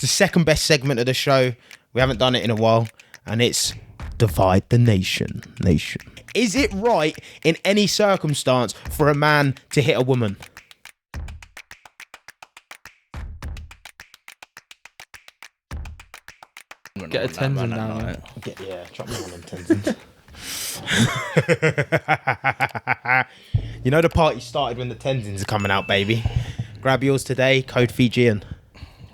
the second best segment of the show. We haven't done it in a while, and it's Divide the Nation. Is it right in any circumstance for a man to hit a woman? Get a Tenzin down. Yeah, drop me one on Tenzin. You know the party started when the Tenzins are coming out, baby. Grab yours today, code Fijian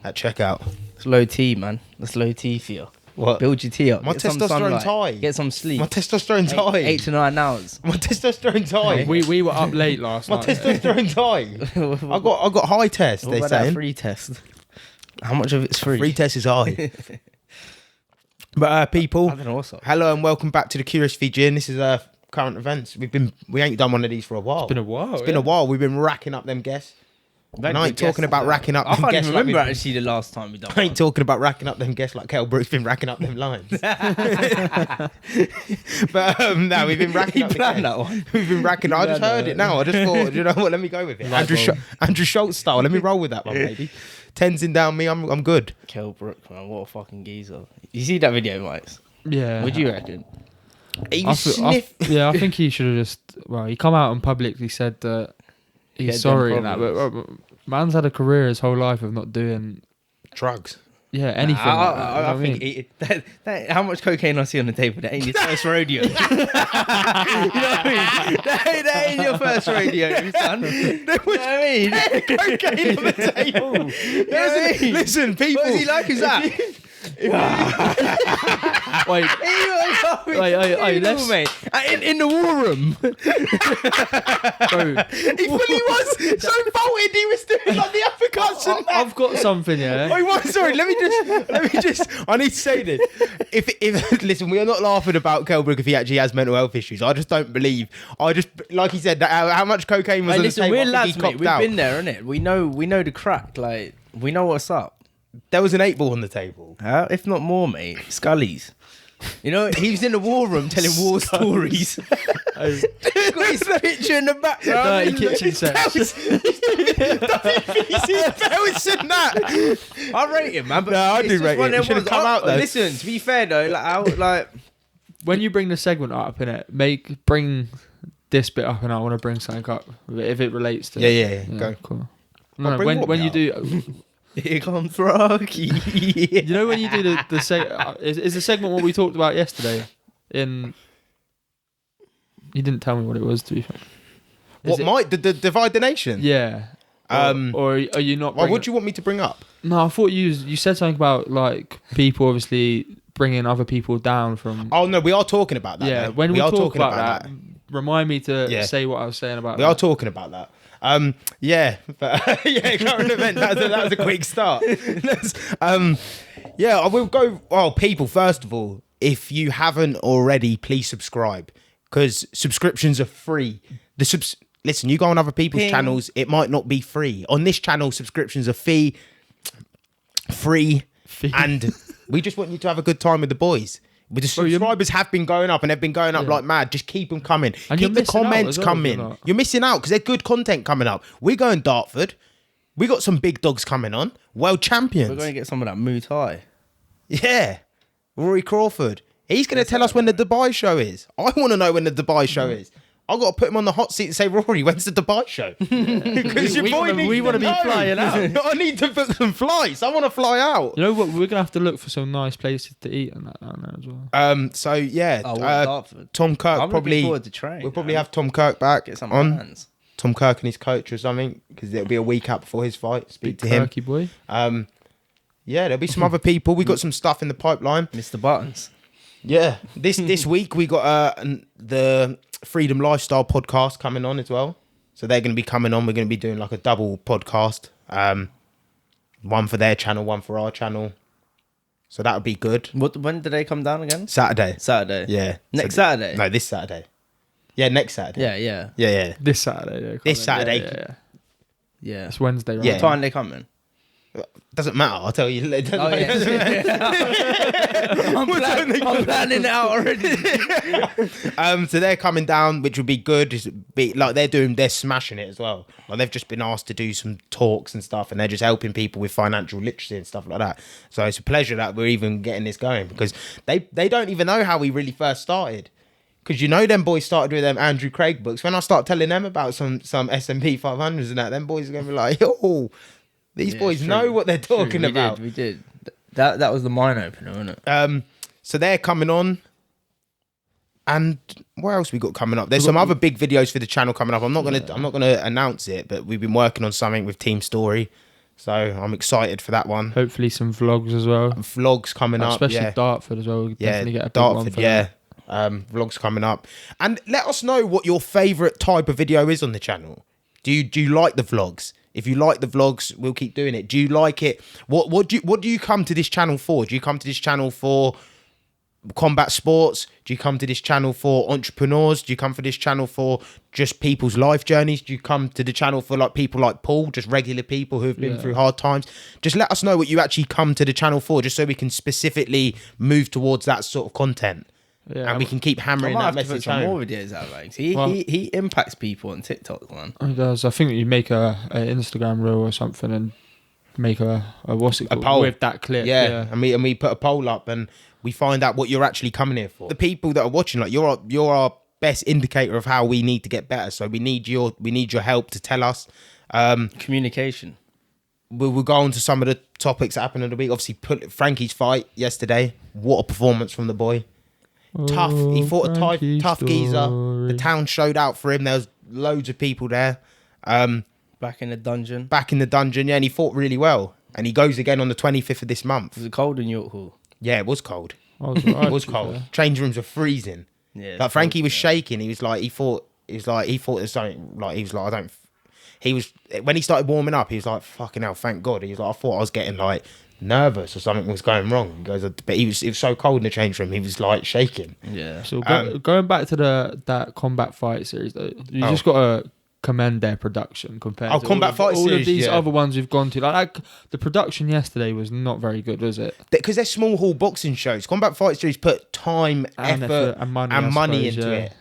at checkout. It's low T, man. That's low T for you. What? Build your T up. My Get some testosterone's sunlight. high. Get some sleep. My testosterone's high. 8 to 9 hours. My testosterone's high. We were up late last My night. testosterone's high. I got high test. What They about that saying free test? How much of it's free? free test is high. But people, I don't know what's up. hello and welcome back to the Curious Fijian. This is current events. We ain't done one of these for a while. It's been a while. It's been a while. We've been racking up them guests. And I ain't talking about racking up I them can't guests. even remember like actually the last time we done I ain't one. talking about racking up them guests like Kel Brook's been racking up them lines. But no, we've been racking He up the planned guests. that one. We've been racking. I just heard it now. I just thought, you know what? Let me go with it. Andrew Schultz style. Let me roll with that one, baby. Tenzin down me. I'm good. Kel Brook, man, what a fucking geezer. You see that video, Mike? Yeah. What do you reckon? He was I think he should have just. Well, he come out and publicly said that he's Get sorry them and that. But man's had a career his whole life of not doing. drugs. Yeah, anything. like that, you know I what think mean? that, how much cocaine I see on the table, that ain't your first rodeo. You know what I mean? That ain't your first rodeo, son. You know what I mean? Cocaine on the table. Listen, people. What is he like as that? Wait, let's- mate. In the war room. bro, He fully was so bolted. He was doing like the uppercuts and that. I've got something, yeah. Oh, what? Sorry, let me just. I need to say this. If listen, we are not laughing about Kelbrook if he actually has mental health issues. I just don't believe. I just like he said that how much cocaine was Hey, on listen, the table. we're I think lads, he mate. copped We've out. been there, innit? We know the crack. Like, we know what's up. There was an 8-ball on the table. If not more, mate. Scully's. You know, he was in the war room telling war stories. Got his picture in the background. Dirty kitchen set. Belts and that. I rate him, man. But No, I it's do just rate one him. of He them should've come ones- out, though. Listen, to be fair though, like When you bring the segment up in it, bring this bit up, and I want to bring something up if it relates to. Yeah, go. Cool. I'll No, bring what when you now? do, here comes Frankie. you know when you do the is the segment what we talked about yesterday? You didn't tell me what it was, to be fair. What might the divide the nation? Yeah. Or are you not? What would you want me to bring up? No, I thought you said something about like people obviously bringing other people down from. Oh no, we are talking about that. Yeah, though. when we are talk talking about that, remind me to say what I was saying about. We are talking about that. Yeah, but current event. That was a quick start. Yeah, I will go. Well, people, first of all, if you haven't already, please subscribe because subscriptions are free. Listen, you go on other people's channels, it might not be free. On this channel, subscriptions are free, and we just want you to have a good time with the boys. With the subscribers have been going up and they've been going up like mad. Just keep them coming. And keep the missing out comments as well, coming. You're missing out because there's good content coming up. We're going Dartford. We got some big dogs coming on. World champions. We're going to get some of that Muay Thai. Yeah. Rory Crawford. He's going to tell us when the Dubai show is. I want to know when the Dubai show is. I've got to put him on the hot seat and say, Rory, when's the Dubai show? Because We want to be flying out. I need to book some flights. I want to fly out. You know what? We're gonna have to look for some nice places to eat and that down there as well. So yeah, Dartford. Tom Kirk I'm probably. looking forward to train. We'll probably have Tom Kirk back Get some on. hands. Tom Kirk and his coach or something because it'll be a week out before his fight. Speak Big to him. Kirky boy. Yeah, there'll be some other people. We got some stuff in the pipeline. Mr. Buttons. Yeah, this week we got the Freedom Lifestyle podcast coming on as well. So they're going to be coming on. We're going to be doing like a double podcast. One for their channel, one for our channel. So that would be good. When do they come down again? Saturday. Yeah. Next So- Saturday? No, this Saturday. Yeah, next Saturday. Yeah. Yeah. This Saturday. This Saturday. Yeah. Yeah. It's Wednesday, right? Yeah. What time they coming? Doesn't matter. I'll tell you. It doesn't Oh, matter. I'm planning it out already. So they're coming down, which would be good. They're smashing it as well. Like they've just been asked to do some talks and stuff, and they're just helping people with financial literacy and stuff like that. So it's a pleasure that we're even getting this going, because they don't even know how we really first started. Because them boys started with them Andrew Craig books. When I start telling them about some S&P 500s and that, them boys are going to be like, yo, these boys know what they're talking about. We did. That was the mind opener, wasn't it? So they're coming on. And what else we got coming up? There's some other big videos for the channel coming up. I'm not gonna announce it, but we've been working on something with Team Storey. So I'm excited for that one. Hopefully some vlogs as well. Vlogs coming up. Especially Dartford as well. We'll definitely get a big one for that. Vlogs coming up. And let us know what your favourite type of video is on the channel. Do you like the vlogs? If you like the vlogs, we'll keep doing it. Do you like it? What do you come to this channel for? Do you come to this channel for combat sports? Do you come to this channel for entrepreneurs? Do you come for this channel for just people's life journeys? Do you come to the channel for like people like Paul, just regular people who have been through hard times? Just let us know what you actually come to the channel for, just so we can specifically move towards that sort of content. Yeah, and we can keep hammering that message home. More videos out, like he impacts people on TikTok, man. He does. I think you make a Instagram reel or something and make a what's it called? A poll with that clip. Yeah. And we put a poll up and we find out what you're actually coming here for. The people that are watching, like you're our best indicator of how we need to get better. So we need your help to tell us. Communication. We'll go on to some of the topics that happened in the week. Obviously, Frankie's fight yesterday. What a performance from the boy. Tough. He fought a tough geezer. The town showed out for him. There was loads of people there. Back in the dungeon. Yeah, and he fought really well. And he goes again on the 25th of this month. Was it cold in York Hall? Yeah, it was cold. It was cold. Change rooms were freezing. Yeah. Like Frankie was shaking. He was like, he thought there's something. Like he was like, when he started warming up, he was like, fucking hell, thank God. He was like, I thought I was getting like nervous or something was going wrong. He goes, but it was so cold in the change room, he was like shaking. Yeah. So going back to that combat fight series though, you just got to commend their production compared to combat fight all series, of these other ones we've gone to. Like the production yesterday was not very good, was it? Because they're small hall boxing shows. Combat fight series put time, effort and money into it.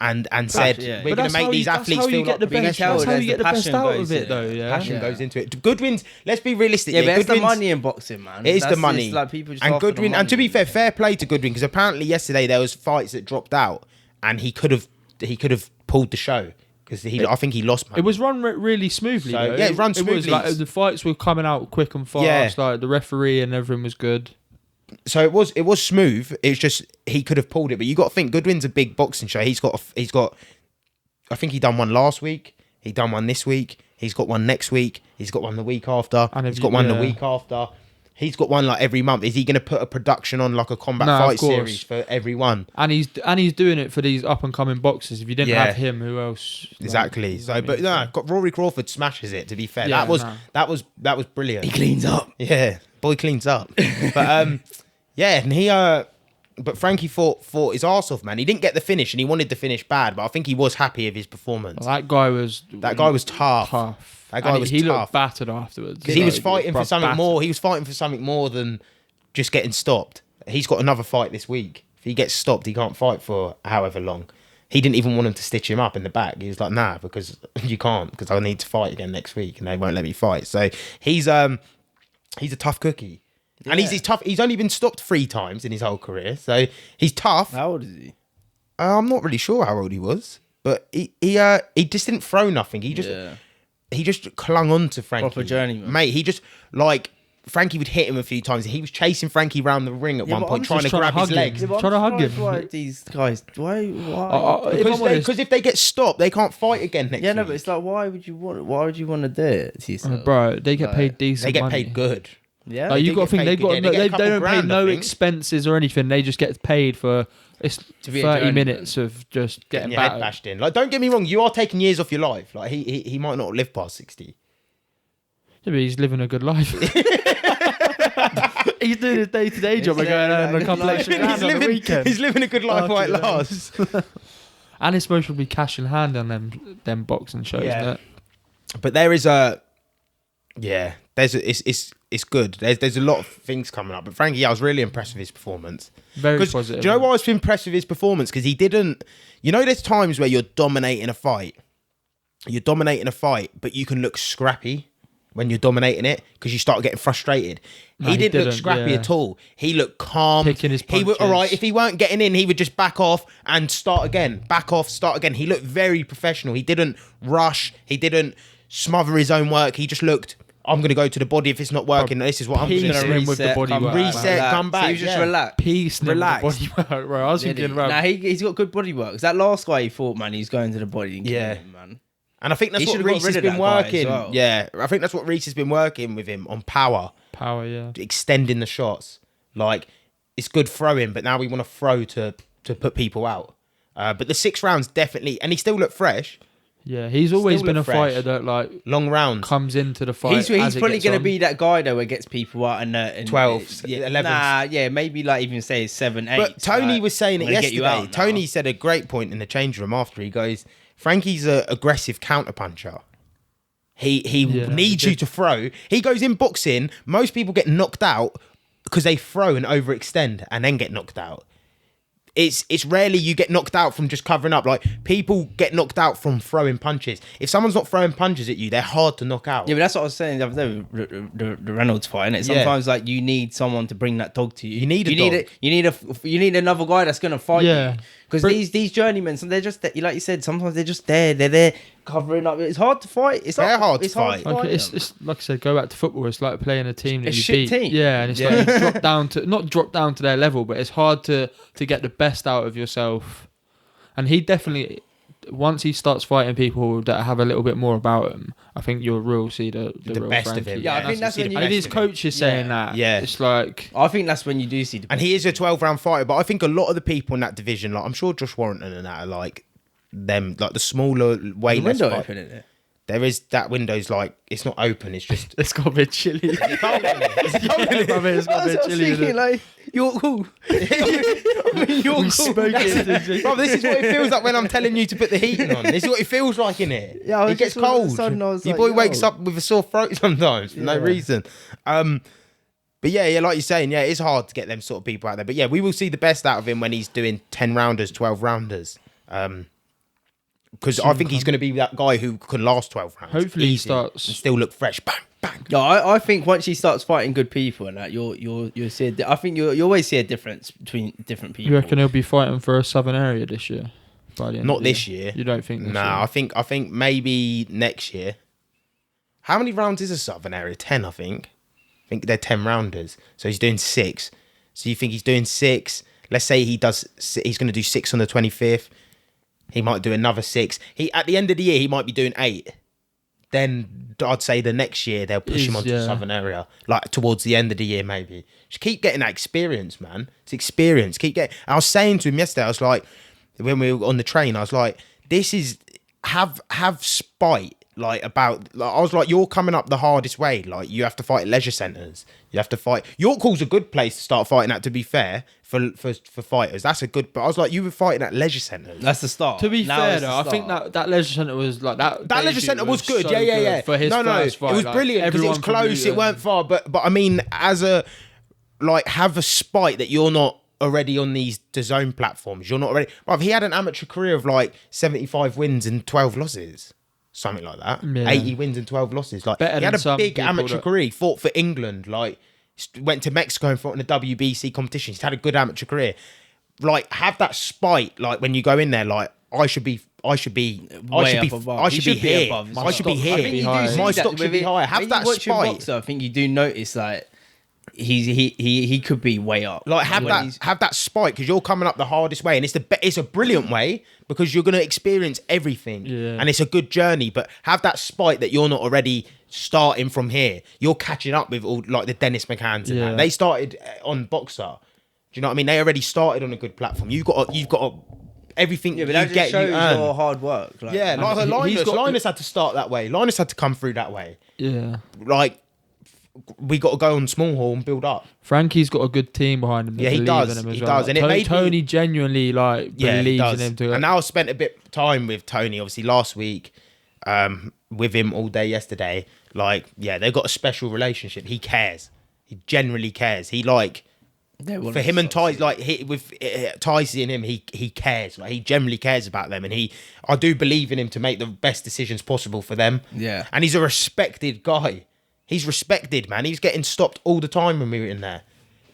And said, we're going to make these athletes feel like that's how you get the best out of it, though. Yeah, passion goes into it. Goodwin's. Let's be realistic. Yeah, but it's the money in boxing, man. It is the money. Like people just and Goodwin. And to be fair play to Goodwin, because apparently yesterday there was fights that dropped out, and he could have pulled the show because I think he lost money. It was run really smoothly. So, yeah, it ran smoothly. It was like the fights were coming out quick and fast. Yeah. Like the referee and everything was good. So it was smooth. It's just he could have pulled it, but you got to think Goodwin's a big boxing show. He's got. I think he done one last week. He done one this week. He's got one next week. He's got one the week after. And he's got one the week after. He's got one like every month. Is he going to put a production on like a combat fight series for every one? And he's doing it for these up and coming boxers. If you didn't have him, who else? Exactly. Got Rory Crawford smashes it. To be fair, that was brilliant. He cleans up. Yeah, boy cleans up. But and he But Frankie fought his arse off, man. He didn't get the finish, and he wanted the finish bad. But I think he was happy with his performance. Well, that guy was tough. That guy was he tough. looked battered afterwards. Because he was fighting for something more. He was fighting for something more than just getting stopped. He's got another fight this week. If he gets stopped, he can't fight for however long. He didn't even want him to stitch him up in the back. He was like, nah, because you can't, because I need to fight again next week, and they won't let me fight. So he's a tough cookie. Yeah. And he's tough. He's only been stopped 3 times in his whole career, so he's tough. How old is he? I'm not really sure how old he was, but he just didn't throw nothing. He just clung on to Frankie. Proper journeyman, mate. He just like Frankie would hit him a few times. He was chasing Frankie around the ring at one point, trying to grab his legs. Trying to hug him. Why these guys? Why? Because if they get stopped, they can't fight again next week. Yeah, no, but it's like, why would you want to do it to yourself? Bro, they get paid decent. They get money. paid good. Yeah, like, you got to think they don't pay no expenses or anything. They just get paid for 30 minutes of just getting your head bashed in. Like, don't get me wrong, you are taking years off your life. Like he might not live past 60. Yeah, but he's living a good life. He's doing his day-to-day job and going on a couple extra grand on the weekend. He's living a good life while it lasts. And it's supposed to be cash in hand on them boxing shows, isn't it? But there is it's good. There's a lot of things coming up. But Frankie, I was really impressed with his performance. Very positive. Do you know why I was impressed with his performance? Because he didn't. You know, there's times where you're dominating a fight. But you can look scrappy when you're dominating it because you start getting frustrated. No, he didn't look scrappy at all. He looked calm. Picking his punches. He was all right. If he weren't getting in, he would just back off and start again. Back off, start again. He looked very professional. He didn't rush. He didn't smother his own work. He just looked, I'm going to go to the body if it's not working. This is what I'm going to do. With the body work. Reset, come back. So he was just relaxed. Peace, relax. Body work, bro. I was thinking about... Nah, he's got good body work. 'Cause that last guy he fought, man, he's going to the body and killing him, man. And I think that's what Reese has been working. Well. Yeah, I think that's what Reese has been working with him on power. Power, yeah. Extending the shots. Like, it's good throwing, but now we want to throw to put people out. But the 6 rounds definitely... And he still looked fresh. Yeah, he's always been a fighter that, like... Long rounds. Comes into the fight. He's probably going to be that guy, though, where gets people out and 12, 11. Nah, yeah, maybe like even say 7, 8. But Tony was saying it yesterday. Tony said a great point in the change room after. He goes, Frankie's an aggressive counterpuncher. He needs you to throw. He goes in boxing. Most people get knocked out because they throw and overextend and then get knocked out. It's rarely you get knocked out from just covering up. Like, people get knocked out from throwing punches. If someone's not throwing punches at you, they're hard to knock out. Yeah, but that's what I was saying the other day with the Reynolds fight, innit? Sometimes like you need someone to bring that dog to you. You need a dog. You need another guy that's gonna fight you. Because But- these journeymen, they're just like you said. Sometimes they're just there. They're there covering up. It's hard to fight. They're hard to fight. Okay, it's like I said, go back to football. It's like playing a team that A you shit beat. team. Yeah, and it's like you drop down to their level, but it's hard to get the best out of yourself. And he definitely, once he starts fighting people that have a little bit more about him, I think you'll real see the real best Frankie. of him. Yeah, I think that's when you. And if his coach is saying that, it's like... I think that's when you do see the. And he is a 12-round fighter, but I think a lot of the people in that division, like I'm sure Josh Warrington and that are like them, like the smaller way less window fight. open, isn't it? There is that window's like it's not open. It's just It's got a bit chilly. it's cold in it. It's cold in it. It's got a bit chilly. Isn't it? Like, you're cool. You're We cool. spoke it. Bro, this is what it feels like when I'm telling you to put the heating on. This is what it feels like in here. Yeah, it gets cold. Your boy wakes up with a sore throat sometimes for no reason. But yeah, like you're saying, yeah, it's hard to get them sort of people out there. But yeah, we will see the best out of him when he's doing 10 rounders, 12 rounders. Because I think he's going to be that guy who can last 12 rounds. Hopefully he starts... and still look fresh. Bang, bang. Yeah, I think once he starts fighting good people and that, you'll see. I think you always see a difference between different people. You reckon he'll be fighting for a southern area this year? By the end Not of the this year. You don't think? No, I think maybe next year. How many rounds is a southern area? 10, I think. I think they're 10 rounders. So he's doing 6. So you think he's doing 6? Let's say he's going to do 6 on the 25th. He might do another 6. At the end of the year, he might be doing 8. Then I'd say the next year they'll push him onto the southern area, like towards the end of the year maybe. Just keep getting that experience, man. It's experience. Keep getting. I was saying to him yesterday, I was like, when we were on the train, I was like, this is have spite. Like I was like, you're coming up the hardest way. Like you have to fight at leisure centres. You have to fight. York Hall's a good place to start fighting at. To be fair, for fighters, that's a good. But I was like, you were fighting at leisure centres. That's the start. To be fair, though, I think that leisure centre was like that. That leisure centre was good. So yeah. For his first fight, it was brilliant because it was close. It weren't far. But I mean, as a have a spite that you're not already on these DAZN platforms. You're not already. Bruv, he had an amateur career of like 75 wins and 12 losses. Something like that. Yeah. 80 wins and 12 losses. Like Better he had than a big amateur that... career. He fought for England. Like went to Mexico and fought in the WBC competition. He's had a good amateur career. Like have that spite. Like when you go in there, like I should be here. I should be here. My stock should be higher. Have that spite. I think you do notice like he could be way up. Like have that spike because you're coming up the hardest way, and it's a brilliant way because you're going to experience everything, and it's a good journey. But have that spike that you're not already starting from here. You're catching up with all like the Dennis McCanns and that. They started on Boxer. Do you know what I mean? They already started on a good platform. You've got everything you that get. Shows you earn. your hard work. Like, Linus had to start that way. Linus had to come through that way. Yeah, like. We got to go on small hall and build up. Frankie's got a good team behind him. Yeah, he does. In him as he well. does. And Tony genuinely believes in him too. And now I spent a bit of time with Tony, obviously last week, with him all day yesterday. Like, yeah, they've got a special relationship. He cares. He genuinely cares. He like for him and Ty, like with Tyson and him, he cares. Like he generally cares about them, and I do believe in him to make the best decisions possible for them. Yeah, and he's a respected guy. He's respected, man. He's getting stopped all the time when we were in there.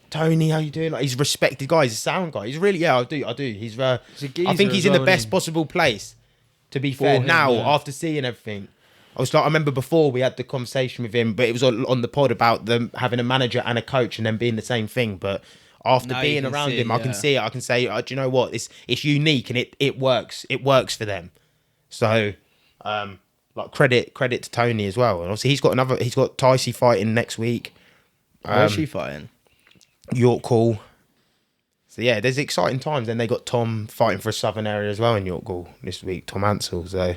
Tony, how you doing? Like, he's a respected guy. He's a sound guy. He's really, yeah, I do. He's I think he's in the best possible place. To be fair, now after seeing everything, I remember before we had the conversation with him, but it was on the pod about them having a manager and a coach and them being the same thing. But after being around him, I can see it. I can say, do you know what? It's unique and it works. It works for them. So, like credit to Tony as well. And obviously he's got Tycee fighting next week. Where's she fighting? York Hall. So yeah, there's exciting times. Then they got Tom fighting for a southern area as well in York Hall this week, Tom Ansell. So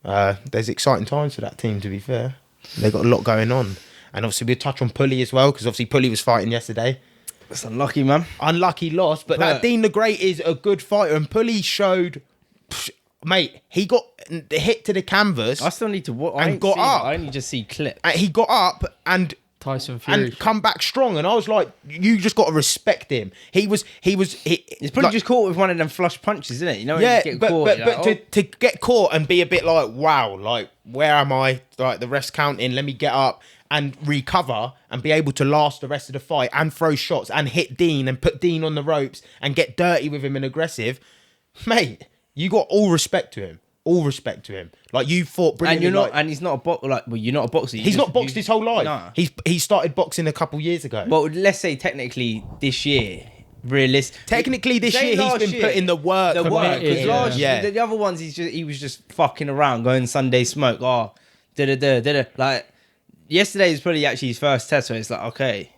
there's exciting times for that team, to be fair. They got a lot going on. And obviously we'll touch on Pully as well, because obviously Pully was fighting yesterday. That's unlucky, man. Unlucky loss, but that Dean the Great is a good fighter, and Pully showed, mate, he got hit to the canvas. I still need to watch. And got up. I only just see clips. He got up and Tyson Fury and come back strong, and I was like, you just got to respect him. He's probably like, just caught with one of them flush punches, isn't it? You know, when yeah, you get but caught, to get caught and be a bit like, wow, like where am I? Like the rest counting, let me get up and recover and be able to last the rest of the fight and throw shots and hit Dean and put Dean on the ropes and get dirty with him and aggressive, mate. You got all respect to him. All respect to him. Like you fought brilliantly. And you're not, and he's not a boxer. Like, well, you're not a boxer. He's not boxed his whole life. Nah. He started boxing a couple years ago. Well, let's say technically this year, Technically this year he's been putting the work. Because last year, the other ones he was just fucking around, going Sunday smoke. Oh, like yesterday was probably actually his first test, where it's like, okay,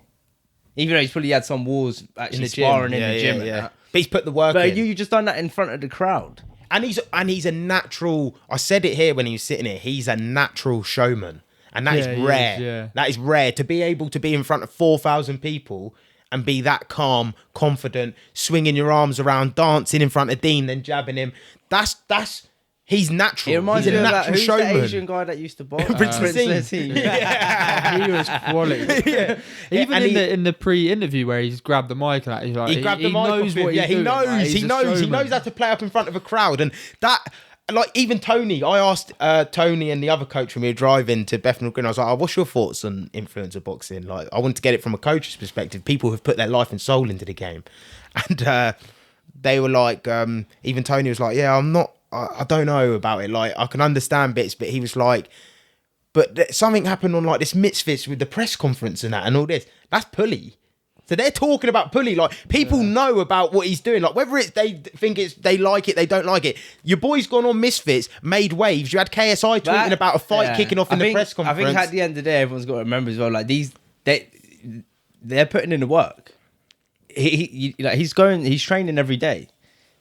even though he's probably had some wars actually sparring in the gym. But he's put the work. But in. you just done that in front of the crowd. And he's a natural. I said it here when he was sitting here. He's a natural showman, and that is rare. That is rare to be able to be in front of 4,000 people and be that calm, confident, swinging your arms around, dancing in front of Dean, then jabbing him. He's natural. It reminds he's me a of natural who's showman. the Asian guy that used to box? Prince Nassim. Yeah. He was quality. Even in the pre-interview where he's grabbed the mic, and he's like, he grabbed the mic. Knows what he's doing. He knows how to play up in front of a crowd, and that. Like even Tony, I asked Tony and the other coach when we were driving to Bethnal Green, I was like, what's your thoughts on influencer boxing? Like, I want to get it from a coach's perspective. People who've put their life and soul into the game. And they were like, even Tony was like, yeah, I don't know about it. Like, I can understand bits, but he was like, but something happened on like this Misfits with the press conference and that and all this. That's Pully. So they're talking about Pully. Like, people know about what he's doing. Like, whether it's they like it, they don't like it. Your boy's gone on Misfits, made waves. You had KSI tweeting about a fight kicking off in the press conference. I think at the end of the day, everyone's got to remember as well, like they're putting in the work. He's training every day.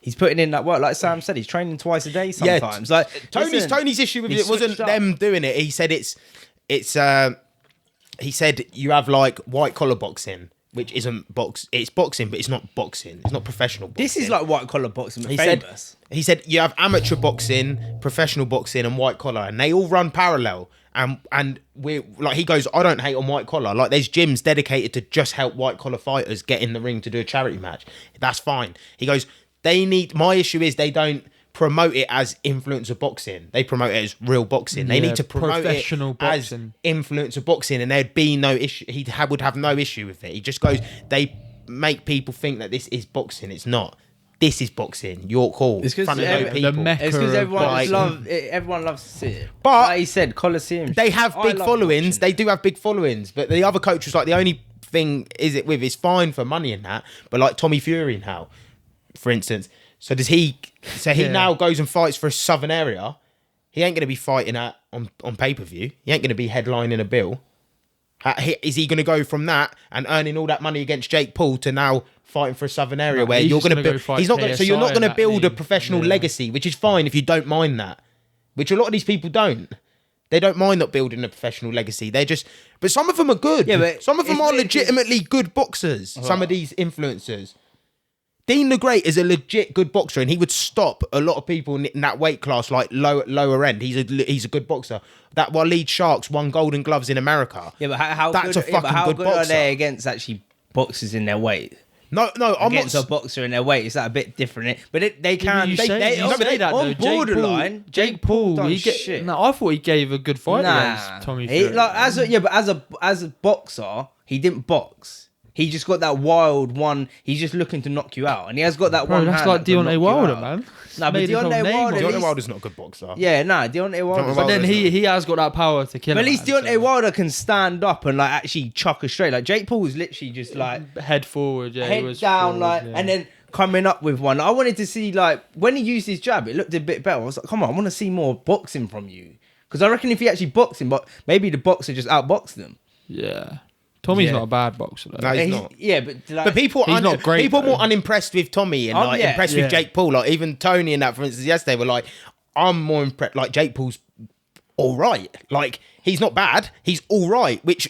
He's putting in that work. Like Sam said, he's training twice a day sometimes. Like Tony's issue with it wasn't them doing it. He said he said you have like white collar boxing, which isn't it's boxing, but it's not boxing. It's not professional boxing. This is like white collar boxing, but famous. He said you have amateur boxing, professional boxing, and white collar, and they all run parallel. And we like, he goes, I don't hate on white collar. Like, there's gyms dedicated to just help white collar fighters get in the ring to do a charity match. That's fine. He goes, my issue is they don't promote it as influencer boxing. They promote it as real boxing. They need to promote it as influencer boxing, and there'd be no issue. He would have no issue with it. He just goes, they make people think that this is boxing. It's not. This is boxing. York Hall. It's because everyone loves to see it. But like he said, Coliseum. They have big followings. They do have big followings. But the other coach was like, the only thing is fine for money in that. But like Tommy Fury now, for instance. So he now goes and fights for a southern area. He ain't going to be fighting on pay-per-view. He ain't going to be headlining a bill. Is he going to go from that and earning all that money against Jake Paul to now fighting for a southern area where you're going to build? He's not going. So you're not going to build a professional legacy, which is fine if you don't mind that. Which a lot of these people don't. They don't mind not building a professional legacy. But some of them are good. Yeah, but some of them are legitimately good boxers. Some of these influencers. Dean the Great is a legit good boxer, and he would stop a lot of people in that weight class, like lower end. He's a good boxer. That Waleed Sharks won Golden Gloves in America. Yeah, but how That's good, a fucking good are boxer. they against actually boxers in their weight? No, I'm Against not. a boxer in their weight, is that a bit different? But they can. You They say that on though. borderline. Jake Paul, done he shit. no, I thought he gave a good fight Nah, against Tommy he, Fury. like as a boxer, he didn't box. He just got that wild one. He's just looking to knock you out, and he has got that Bro, one. that's hand like that can Deontay knock you Wilder, out. man. Nah, but Made his own Deontay name Wilder- on it. Deontay Wilder's not a good boxer. Yeah, Deontay Wilder. But then he has got that power to kill. But at a least man, Deontay Wilder can stand up and like actually chuck her straight. Like Jake Paul was literally just like head forward, yeah, he head was down, forward, like, yeah. and then coming up with one. I wanted to see like when he used his jab, it looked a bit better. I was like, come on, I want to see more boxing from you, because I reckon if he actually boxed him, but maybe the boxer just outboxed him. Yeah. Tommy's Yeah. not a bad boxer though. No, he's not. Yeah, but like, But people, He's not great, people are more though. unimpressed with Tommy and like yeah, impressed yeah. with Jake Paul. Like even Tony and that, for instance, yesterday were like, I'm more impressed. Like Jake Paul's all right. Like he's not bad. He's all right, which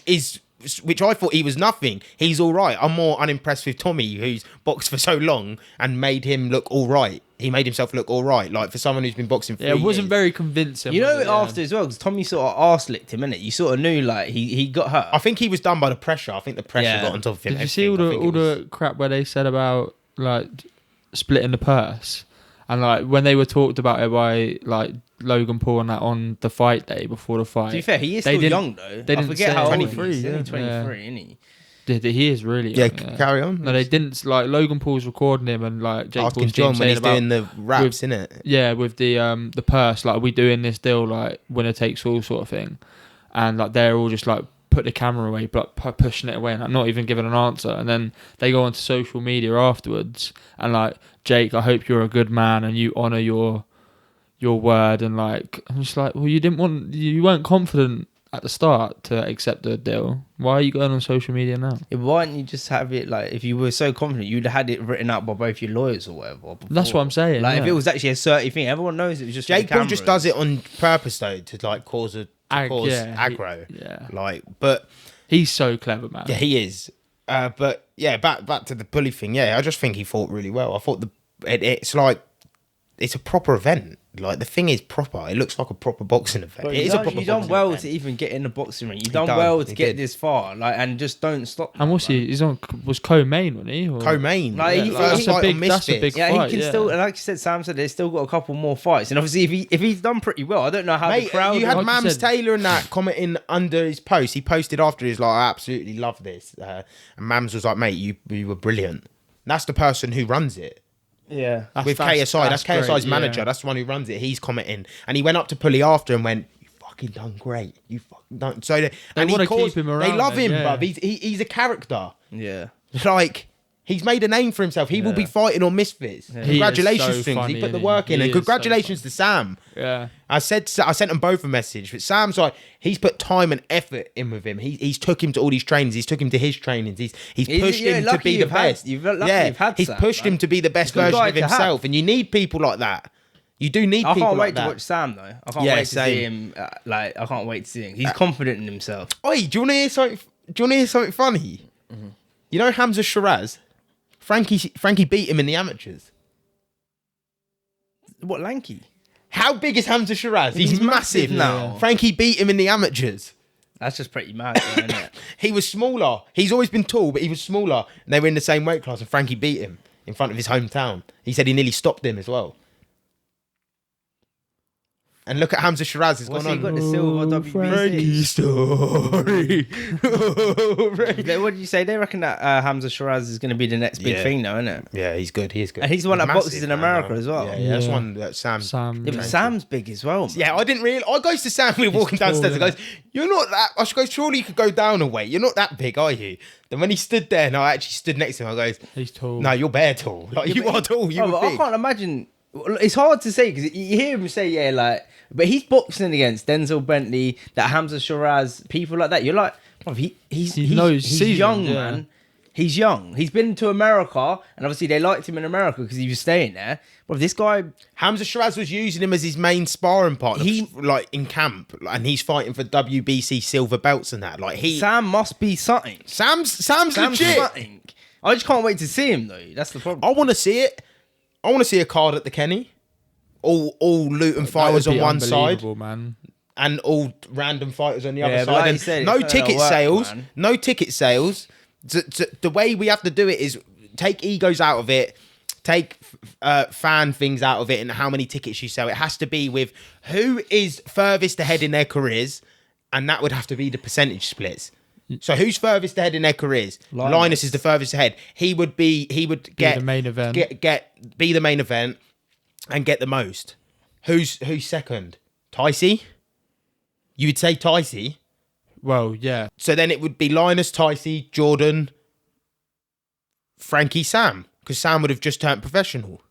I thought he was nothing. He's all right. I'm more unimpressed with Tommy, who's boxed for so long and made him look all right. He made himself look all right. Like for someone who's been boxing for Yeah, it wasn't years. very convincing. you know was it? after as well, because Tommy sort of arse licked him, innit? You sort of knew like he got hurt. I think he was done by the pressure. I think the pressure Yeah. got on top of him. Did you see all the crap where they said about like splitting the purse, and like when they were talked about it by like Logan Paul and that on the fight day before the fight? To be fair, he is They still didn't- young though. they I didn't forget say how old 23, he is. He's only yeah. 23, isn't he? He is really Yeah, young, carry on. No, they didn't. Like Logan Paul's recording him, and like Jake Asking Paul's John when saying he's about, doing the raps, innit? yeah, with the purse, like, are we doing this deal like winner takes all sort of thing, and like they're all just like put the camera away, but pushing it away and like, not even giving an answer, and then they go onto social media afterwards and like, Jake, I hope you're a good man and you honour your word, and like I'm just like, well, you weren't confident at the start to accept the deal. Why are you going on social media now? Yeah, why don't you just have it like if you were so confident, you'd have had it written out by both your lawyers or whatever. Before. That's what I'm saying. Like if yeah. it was actually a certain thing, everyone knows it was just. Jake Paul just does it on purpose though to like cause aggro. Yeah. Like, but He's so clever, man. yeah, he is. But yeah, back to the Pully thing. Yeah, I just think he fought really well. I thought it's like it's a proper event. Like the thing is proper. It looks like a proper boxing event. But It is a proper you done boxing well event. to even get in the boxing ring. You done done. well to He get did. this far, like, and just don't stop. And what's man. he? He's on. Was co-main, wasn't he? Or- Co-main. Like, he- First he- fight on that's a Misfits. big Yeah, fight, he can yeah. still, like you said, Sam said, they've still got a couple more fights, and obviously if he's done pretty well, I don't know how the Mate, crowd. you had like you Mams said- Taylor and that commenting under his post. He posted after he's like, I absolutely love this. And Mams was like, mate, you were brilliant. And that's the person who runs it. yeah. With KSI. That's KSI's great, manager. yeah. That's the one who runs it. He's commenting. And he went up to Pully after and went, you fucking done great. You fucking done. So They and wanna he calls, keep him They around love then, him, yeah. bruv. He's a character. Yeah. Like, he's made a name for himself. He will be fighting on Misfits. He Congratulations is to so him. 'Cause he funny, put the isn't work he? in. He And is so congratulations to Sam. Yeah. I sent them both a message. But Sam's like, he's put time and effort in with him. He's took him to all these trainings. He's took him to his trainings. He's pushed yeah, him to lucky be the you've had- best. lucky you've had he's Sam, pushed man. him to be the best He's a good version guy of to have. himself. And you need people like that. You do need I people can't like wait that. to watch Sam though. I can't Yeah, wait to same. see him. I can't wait to see him. He's confident in himself. Oi, do you want to hear something? Do you want to hear something funny? Mm-hmm. You know Hamza Shiraz? Frankie beat him in the amateurs. What, lanky? How big is Hamza Shiraz? He's massive now. Frankie beat him in the amateurs. That's just pretty mad, though, isn't it? He was smaller. He's always been tall, but he was smaller. And they were in the same weight class, and Frankie beat him in front of his hometown. He said he nearly stopped him as well. And look at Hamza Shiraz. It's What's gone he on. got the silver WBC? Story. What did you say? They reckon that Hamza Shiraz is going to be the next big Yeah. thing now, isn't it? Yeah, he's good. He is good. And he's the one that Massive, boxes in man, America though. as well. Yeah, that's Yeah. one that Sam. Sam. Yeah, but Sam's big as well. Man. Yeah, I didn't really. I goes to Sam. We're walking tall, downstairs. I isn't goes, "You're not that." I goes, "Surely you could go down a weight. You're not that big, are you?" Then when he stood there, and I actually stood next to him, I goes, He's tall. "No, you're bare tall. Like you are tall. You Oh, were but I big." can't imagine. It's hard to say because you hear him say, yeah, like, but he's boxing against Denzel Bentley, that Hamza Shiraz, people like that. You're like, bruv, he's seasoned, young, yeah. man. He's young. He's been to America, and obviously they liked him in America because he was staying there. But this guy, Hamza Shiraz was using him as his main sparring partner, like in camp, and he's fighting for WBC silver belts and that. Like Sam must be something. Sam's legit. Something. I just can't wait to see him though. That's the problem. I want to see it. I want to see a card at the Kenny. All Luton fighters on one side, man. and all random fighters on the other but side. like you And said, no it's not gonna ticket work, sales. man. No ticket sales. The way we have to do it is take egos out of it, take fan things out of it, and how many tickets you sell. It has to be with who is furthest ahead in their careers, and that would have to be the percentage splits. So who's furthest ahead in their careers? Linus is the furthest ahead. He would get the main event. Be the main event and get the most. Who's second? Ticey? You would say Ticey. Well, yeah. So then it would be Linus, Ticey, Jordan, Frankie, Sam, because Sam would have just turned professional.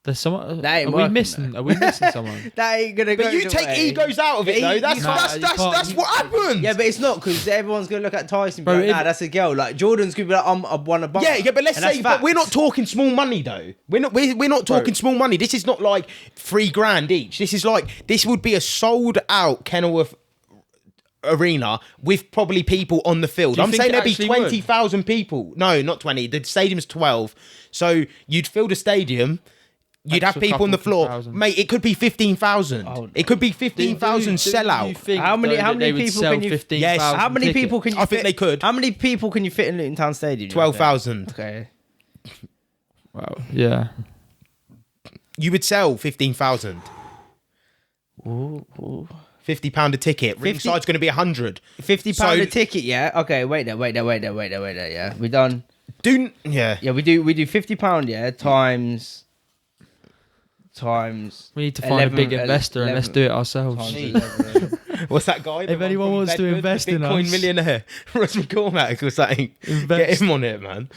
There's someone. That ain't Are we working, missing? though. Are we missing someone? That ain't gonna go. But you the take way. egos out of it, though. That's what happens. Yeah, but it's not because everyone's gonna look at Tyson. Bro, Bro, nah, if- that's a girl. Like Jordan's gonna be like, I won a bump. Yeah, but let's And that's say, but we're not facts. talking small money though. We're not talking small money. This is not like $3,000 each. This would be a sold out Kenilworth arena with probably people on the field. Do you I'm think saying it there'd be actually would? 20,000 people. No, not 20. The stadium's 12. So you'd fill the stadium. You'd That's have a people on the couple floor, thousand. mate. It could be 15,000. Oh, no. It could be 15,000 Do you sellout. think, How many- though, how that many they would people sell can you- 15,000 Yes. How many tickets? people can you? I think fit- they could. How many people can you fit in Luton Town Stadium? 12,000. Okay. Wow. Yeah. You would sell 15,000. Ooh. £50 a ticket. Ringside's going to be 100. £50 So- a ticket, yeah. Okay, wait there. Yeah, we done. Yeah. Yeah, we do £50, yeah, times. We need to find a big investor and let's do it ourselves. times Jeez. 11. What's that guy? If anyone wants to invest in Bitcoin us. millionaire, Ross McCormack or something. Invest. Get him on it, man.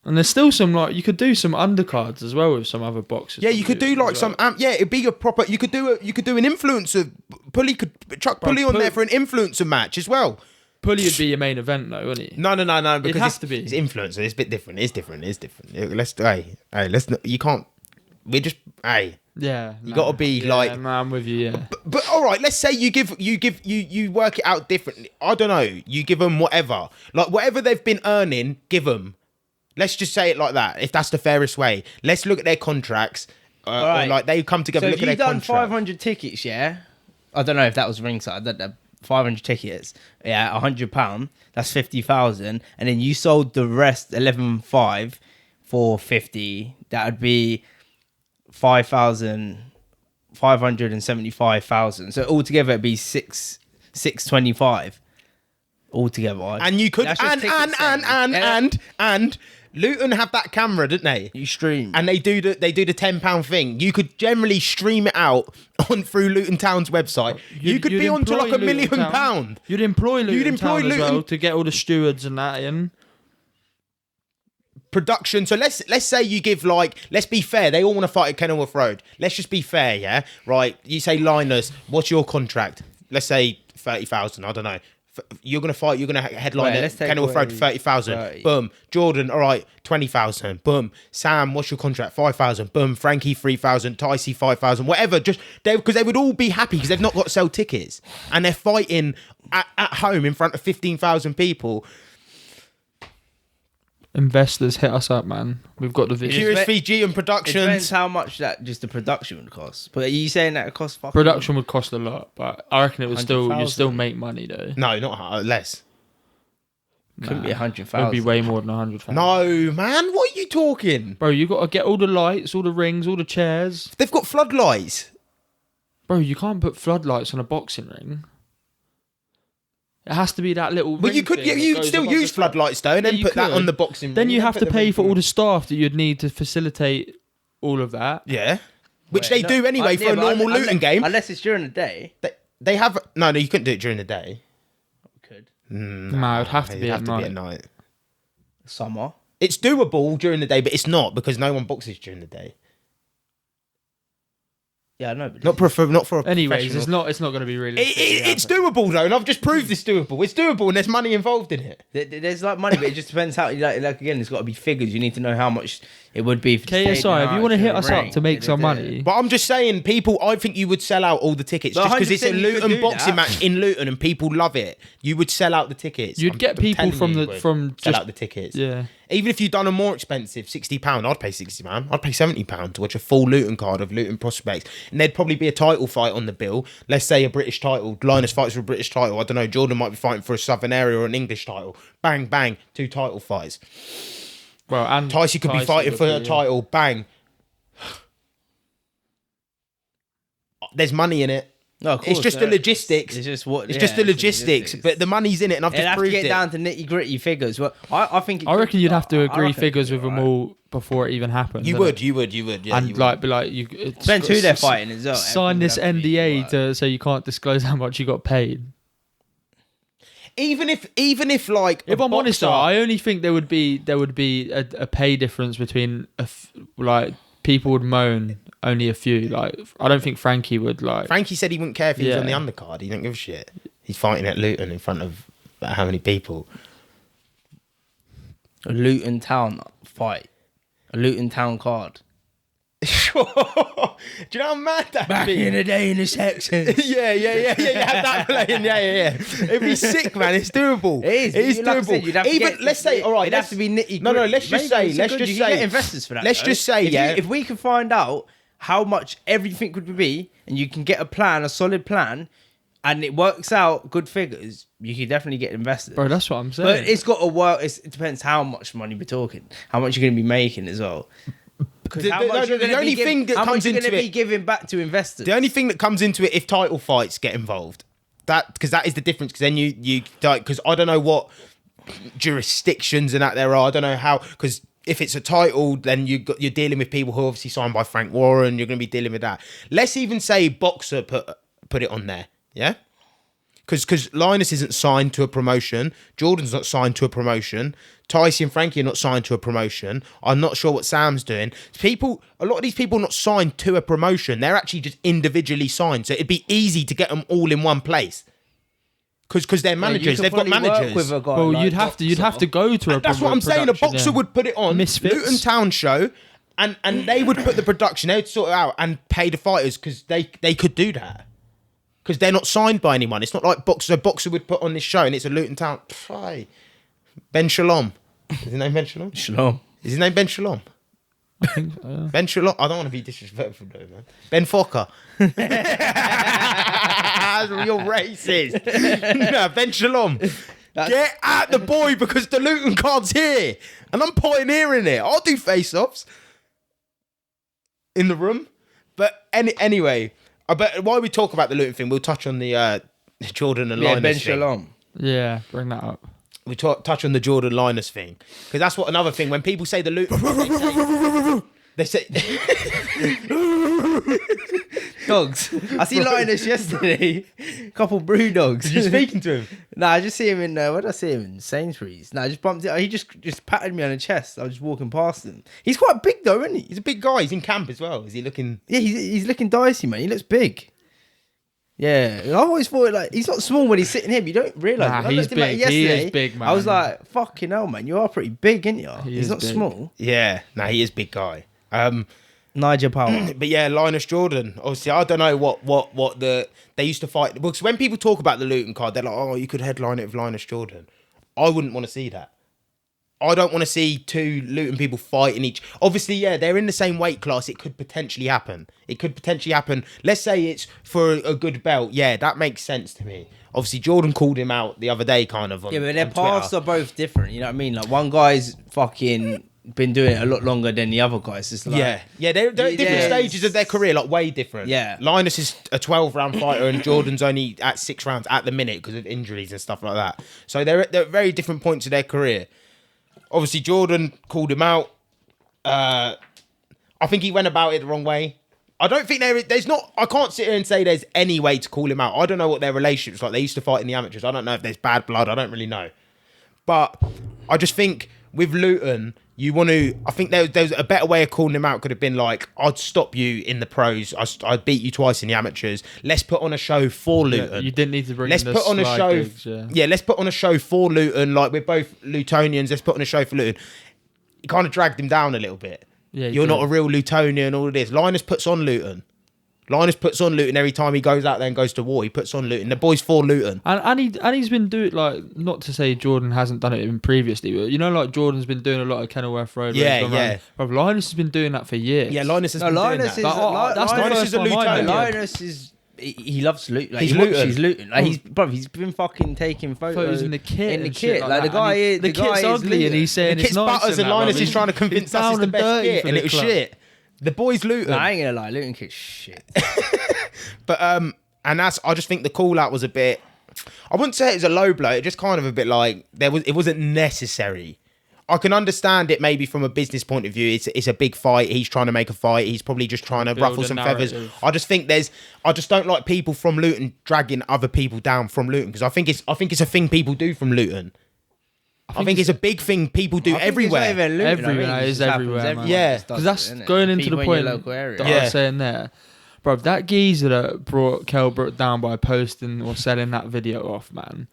And there's still some you could do some undercards as well with some other boxes. Yeah, you could do like as some. well. It'd be a proper. You could do an influencer. Pully could chuck Bro, Pully on Pull- there for an influencer match as well. Pully would be your main event though, wouldn't he? No. Because has to be. It's influencer. It's a bit different. It's different. Let's. Let's. You can't. We're just. Hey. Yeah. You gotta be like. No, I'm with you. Yeah. But all right, let's say you work it out differently. I don't know. You give them whatever, like whatever they've been earning, give them. Let's just say it like that. If that's the fairest way, let's look at their contracts. Right. Or like they come together. So Look if at their you've done contract. 500 tickets, yeah. I don't know if that was ringside. That 500 tickets, yeah, £100. That's 50,000, and then you sold the rest 11.5 for 50. That would be 575,000. So altogether, it'd be 625 altogether. And you could That's just ticket sales. and Luton have that camera, didn't they? You stream. And they do the £10 thing. You could generally stream it out on through Luton Town's website. You could You'd be on to employ like £1 Luton million. Town. You'd employ Luton Town as well Luton- to get all the stewards and that in. Production. So let's say you give let's be fair. They all want to fight at Kenilworth Road. Let's just be fair, yeah? Right. You say Linus, what's your contract? Let's say 30,000. I don't know. You're gonna fight. You're gonna headline Right, at let's take Kenilworth Road away 30,000. 30. Boom. Jordan. All right. 20,000. Boom. Sam. What's your contract? 5,000. Boom. Frankie 3,000. Ticey 5,000. Whatever. Just because they would all be happy because they've not got to sell tickets and they're fighting at home in front of 15,000 people. Investors, hit us up, man. We've got the vision. Curious Fiji and It depends Productions. how much that just the production would cost. But are you saying that it costs fucking... Production would cost a lot, but I reckon it would still 100,000. you'd still make money though. No, not less. Couldn't be It'd 100,000. be way more than 100,000. No, man. What are you talking? Bro, you got to get all the lights, all the rings, all the chairs. They've got floodlights. Bro, you can't put floodlights on a boxing ring. It has to be that little. But ring you could, thing that you goes still above use the front. floodlights though, and Yeah, then you put that could. on the boxing ring. Then you have put to the pay ring for all thing. the staff that you'd need to facilitate all of that. Yeah, which Wait, they do anyway for a normal Luton game. Unless it's during the day. They have no, you couldn't do it during the day. We could. No, it'd have to be at night. Summer. It's doable during the day, but it's not because no one boxes during the day. Yeah, I know. But Not for a Anyways, professional. it's not going to be really. It's doable though, and I've just proved it's doable. It's doable, and there's money involved in it. there's like money, but it just depends how. Like again, there's got to be figures. You need to know how much it would be for KSI, if you want to hit us up to make some money. But I'm just saying, people, I think you would sell out all the tickets just because it's a 100% you could Luton do boxing that. match in Luton and people love it. You would sell out the tickets. You'd get people telling from you the you would from sell just out the tickets. yeah. Even if you'd done a more expensive £60, I'd pay £60. I'd pay £70 to watch a full Luton card of Luton prospects, and there'd probably be a title fight on the bill. Let's say a British title. Linus fights for a British title. I don't know. Jordan might be fighting for a Southern area or an English title. Bang bang, 2 title fights. Well, and Tyson could be fighting would for be, a title. Bang. There's money in it. No, of course, It's just the logistics. It's just what. It's just the logistics, but the money's in it, and I've It'd just have to proved get it. down to nitty gritty figures. Well, I think. I reckon you'd have to agree reckon figures it'd with be them alright. all before it even happens. You innit? would, yeah. And you would. like, be like, you Depends who they're fighting as well. Sign this Everything would have NDA to be so you can't disclose how much you got paid. Even if like, If a I'm honest, though, boxer- I only think there would be a pay difference between like people would moan only a few. Like I don't think Frankie would like. Frankie said he wouldn't care if he was Yeah. on the undercard. He didn't give a shit. He's fighting at Luton in front of how many people? A Luton Town fight. A Luton Town card. Do you know how mad that would be? the day in the Texans. Yeah. You have that playing. Yeah. It'd be sick, man. It's doable. It is doable. like I said, you'd have to Even get- let's say, all right, it'd have to be nitty. No, let's just say, You can get investors for that. Let's though. just say, if we can find out how much everything would be, and you can get a solid plan, and it works out good figures, you can definitely get investors. Bro, that's what I'm saying. But it's got to work. It depends how much money we're talking, how much you're going to be making as well. The only thing that comes into be it, giving back to investors. the only thing that comes into it, if title fights get involved, because that is the difference. Because then you because I don't know what jurisdictions and that there are. I don't know how, because if it's a title, then you're dealing with people who are obviously signed by Frank Warren. You're going to be dealing with that. Let's even say boxer put it on there, yeah. Because Linus isn't signed to a promotion. Jordan's not signed to a promotion. Tyson and Frankie are not signed to a promotion. I'm not sure what Sam's doing. A lot of these people are not signed to a promotion. They're actually just individually signed. So it'd be easy to get them all in one place. Because they're managers. They've got managers. well, you'd have to go to a. That's what I'm saying. A boxer would put it on Misfits. Luton Town show, and they would put the production. They would sort it out and pay the fighters because they could do that. Because they're not signed by anyone. It's not like boxer. A boxer would put on this show and it's a Luton Town. Hi. Ben Shalom. Is his name Ben Shalom? Shalom. Is his name Ben Shalom? I think so, yeah. Ben Shalom. I don't want to be disrespectful though, man. Ben Fokker. You're racist. No, Ben Shalom. Get at the boy because the Luton card's here. And I'm pioneering it. I'll do face-offs in the room. But anyway... But while we talk about the Luton thing, we'll touch on the Jordan and Linus Ben thing. Shalom. Yeah, bring that up. We touch on the Jordan Linus thing. Because that's what another thing, when people say the Luton... they say... Dogs. I see Linus yesterday. Couple brew dogs. You speaking to him? Nah, I just see him in where did I see him in Sainsbury's? Nah, I just bumped it. He just patted me on the chest. I was just walking past him. He's quite big though, isn't he? He's a big guy. He's in camp as well. Is he looking... Yeah, he's looking dicey, man. He looks big. Yeah, I always thought like he's not small when he's sitting here, but you don't realise. Nah, I he's looked at him, like, big. He yesterday, is big, man. I was like, fucking hell, man, you are pretty big, ain't you? He He's is not big. small. Yeah. Nah, he is a big guy. Nigel Power. But yeah, Linus Jordan. Obviously, I don't know what they used to fight. Because when people talk about the Luton card, they're like, oh, you could headline it with Linus Jordan. I wouldn't want to see that. I don't want to see two Luton people fighting each. Obviously, yeah, they're in the same weight class. It could potentially happen. Let's say it's for a good belt. Yeah, that makes sense to me. Obviously, Jordan called him out the other day, kind of. Yeah, but their paths are both different. You know what I mean? Like one guy's fucking been doing it a lot longer than the other guys. It's like, yeah, they're at different Yeah. stages of their career, like way different. Yeah. Linus is a 12-round fighter, and Jordan's only at 6 rounds at the minute because of injuries and stuff like that. So they're at very different points of their career. Obviously, Jordan called him out. I think he went about it the wrong way. I don't think there's not... I can't sit here and say there's any way to call him out. I don't know what their relationship's like. They used to fight in the amateurs. I don't know if there's bad blood. I don't really know. But I just think with Luton, you want to... I think there's a better way of calling him out. Could have been like, I'd stop you in the pros. I'd beat you twice in the amateurs. Let's put on a show for Luton. You didn't need to bring Let's in the put on a slide show. gigs, yeah. Yeah, let's put on a show for Luton. Like, we're both Lutonians. Let's put on a show for Luton. It kind of dragged him down a little bit. Yeah, you're not a real Lutonian, all of this. Linus puts on Luton. Linus puts on Luton every time he goes out there and goes to war. He puts on Luton. The boy's for Luton. And he's been doing, like, not to say Jordan hasn't done it even previously, but you know, like, Jordan's been doing a lot of Kenilworth Road. Yeah. Bro, Linus has been doing that for years. Yeah, Linus has been doing that. Linus is a Lutonian. Linus is... He loves Luton. Like, He's Luton. He's Luton. Like, he's been fucking taking photos in the kit. Like the guy is... The kit's ugly and he's saying the it's kit's nice. butters and Linus is trying to convince us it's the best kit, and it was shit. The boy's Luton. Nah, I ain't gonna lie, Luton kit's shit. But and I just think the call out was a bit. I wouldn't say it was a low blow. It just kind of a bit like it wasn't necessary. I can understand it maybe from a business point of view. It's a big fight. He's trying to make a fight. He's probably just trying to ruffle some feathers. I just think I just don't like people from Luton dragging other people down from Luton, because I think it's a thing people do from Luton. I think it's a big thing people do everywhere. Everywhere is everywhere, man. Yeah, because that's going into the point that I was saying there. Bro, that geezer that brought Kelbrook down by posting or selling that video off, man,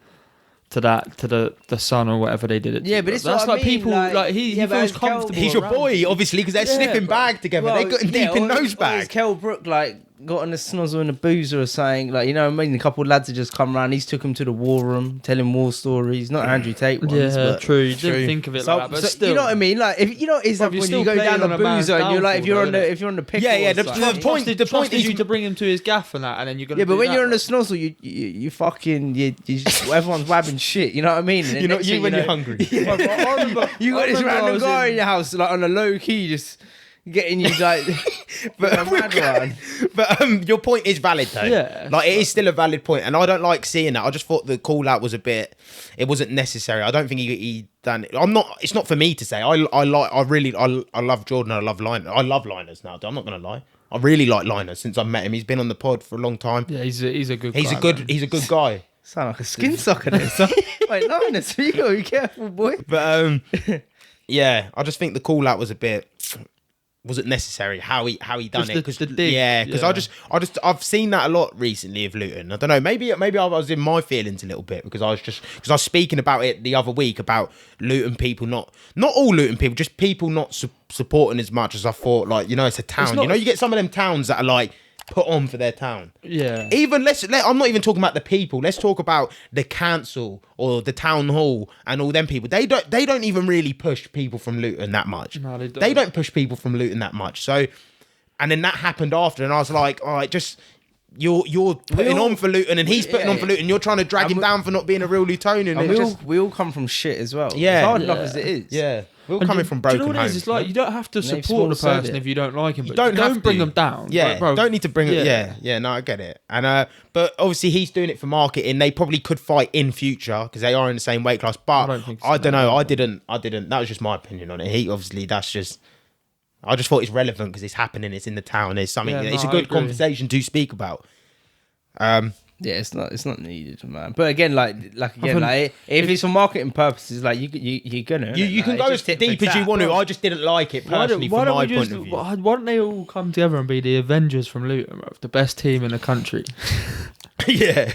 to the Sun or whatever they did it. Yeah, but it's that's like people like he feels comfortable. He's your boy, obviously, because they're sniffing bag together. They're getting deep in nose bag. Kelbrook like got on a snozzle and a boozer or saying, like, you know what I mean? A couple of lads have just come around. He's took him to the war room, telling war stories. Not Andrew Tate ones. Yeah, but true. You didn't think of it like that, but still. You know what I mean? Like, if you know, it's like when you go down the boozer and you're like, if you're on the pickle. Yeah. The point is you to bring him to his gaff and that, and then you're gonna. Yeah, but when you're on the snozzle, you fucking everyone's wabbing shit. You know what I mean? You're not you when you're hungry. I remember you got this random guy in your house, like on a low key, just getting you like. But your point is valid though. Yeah, like it is still a valid point, and I don't like seeing that. I just thought the call out was a bit. It wasn't necessary. I don't think he done it. It's not for me to say. I love Jordan. I love Linus. I love Linus now. I'm not gonna lie. I really like Linus since I met him. He's been on the pod for a long time. Yeah, he's a good. He's a good guy. Sound like a skin sucker there, son. Wait, Linus, you gotta be careful, boy. But yeah, I just think the call out was a bit. Wasn't necessary how he done it, because I've seen that a lot recently of Luton. I don't know, maybe I was in my feelings a little bit because I was speaking about it the other week about Luton people not all Luton people, just people not supporting as much as I thought. Like, you know, it's a town. You know, you get some of them towns that are like put on for their town. Yeah. Even I'm not even talking about the people. Let's talk about the council or the town hall and all them people. They don't even really push people from Luton that much. No, they don't. They don't push people from Luton that much. So, and then that happened after, and I was like, all right, just you're putting on for Luton, and he's putting on for Luton. You're trying to drag him down for not being a real Lutonian. And we all come from shit as well. Yeah, as hard enough as it is. Yeah. We're all coming from broken homes. Do you know what it is? It's like you don't have to support the person if you don't like him, but don't bring them down. Yeah, like, bro, don't need to bring them. Yeah, no, I get it. And but obviously he's doing it for marketing. They probably could fight in future because they are in the same weight class. But I don't know. I didn't. That was just my opinion on it. He obviously I just thought it's relevant because it's happening. It's in the town. It's something. It's a good conversation to speak about. Yeah, it's not needed, man. But again, if it's for marketing purposes, like you're gonna you can go as deep as you want to. I just didn't like it personally from my point of view. Why don't they all come together and be the Avengers from Luton, bro? The best team in the country. Yeah,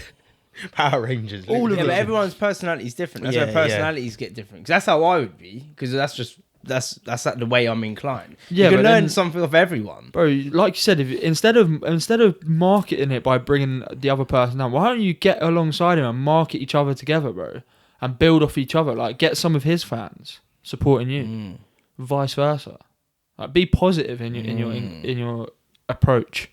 Power Rangers. All of them. But everyone's personality is different. That's why personalities get different. Because that's how I would be. Because that's like the way I'm inclined. Yeah, you can learn something off everyone, bro. Like you said, instead of marketing it by bringing the other person down, why don't you get alongside him and market each other together, bro, and build off each other? Like, get some of his fans supporting you, vice versa. Like, be positive in your approach.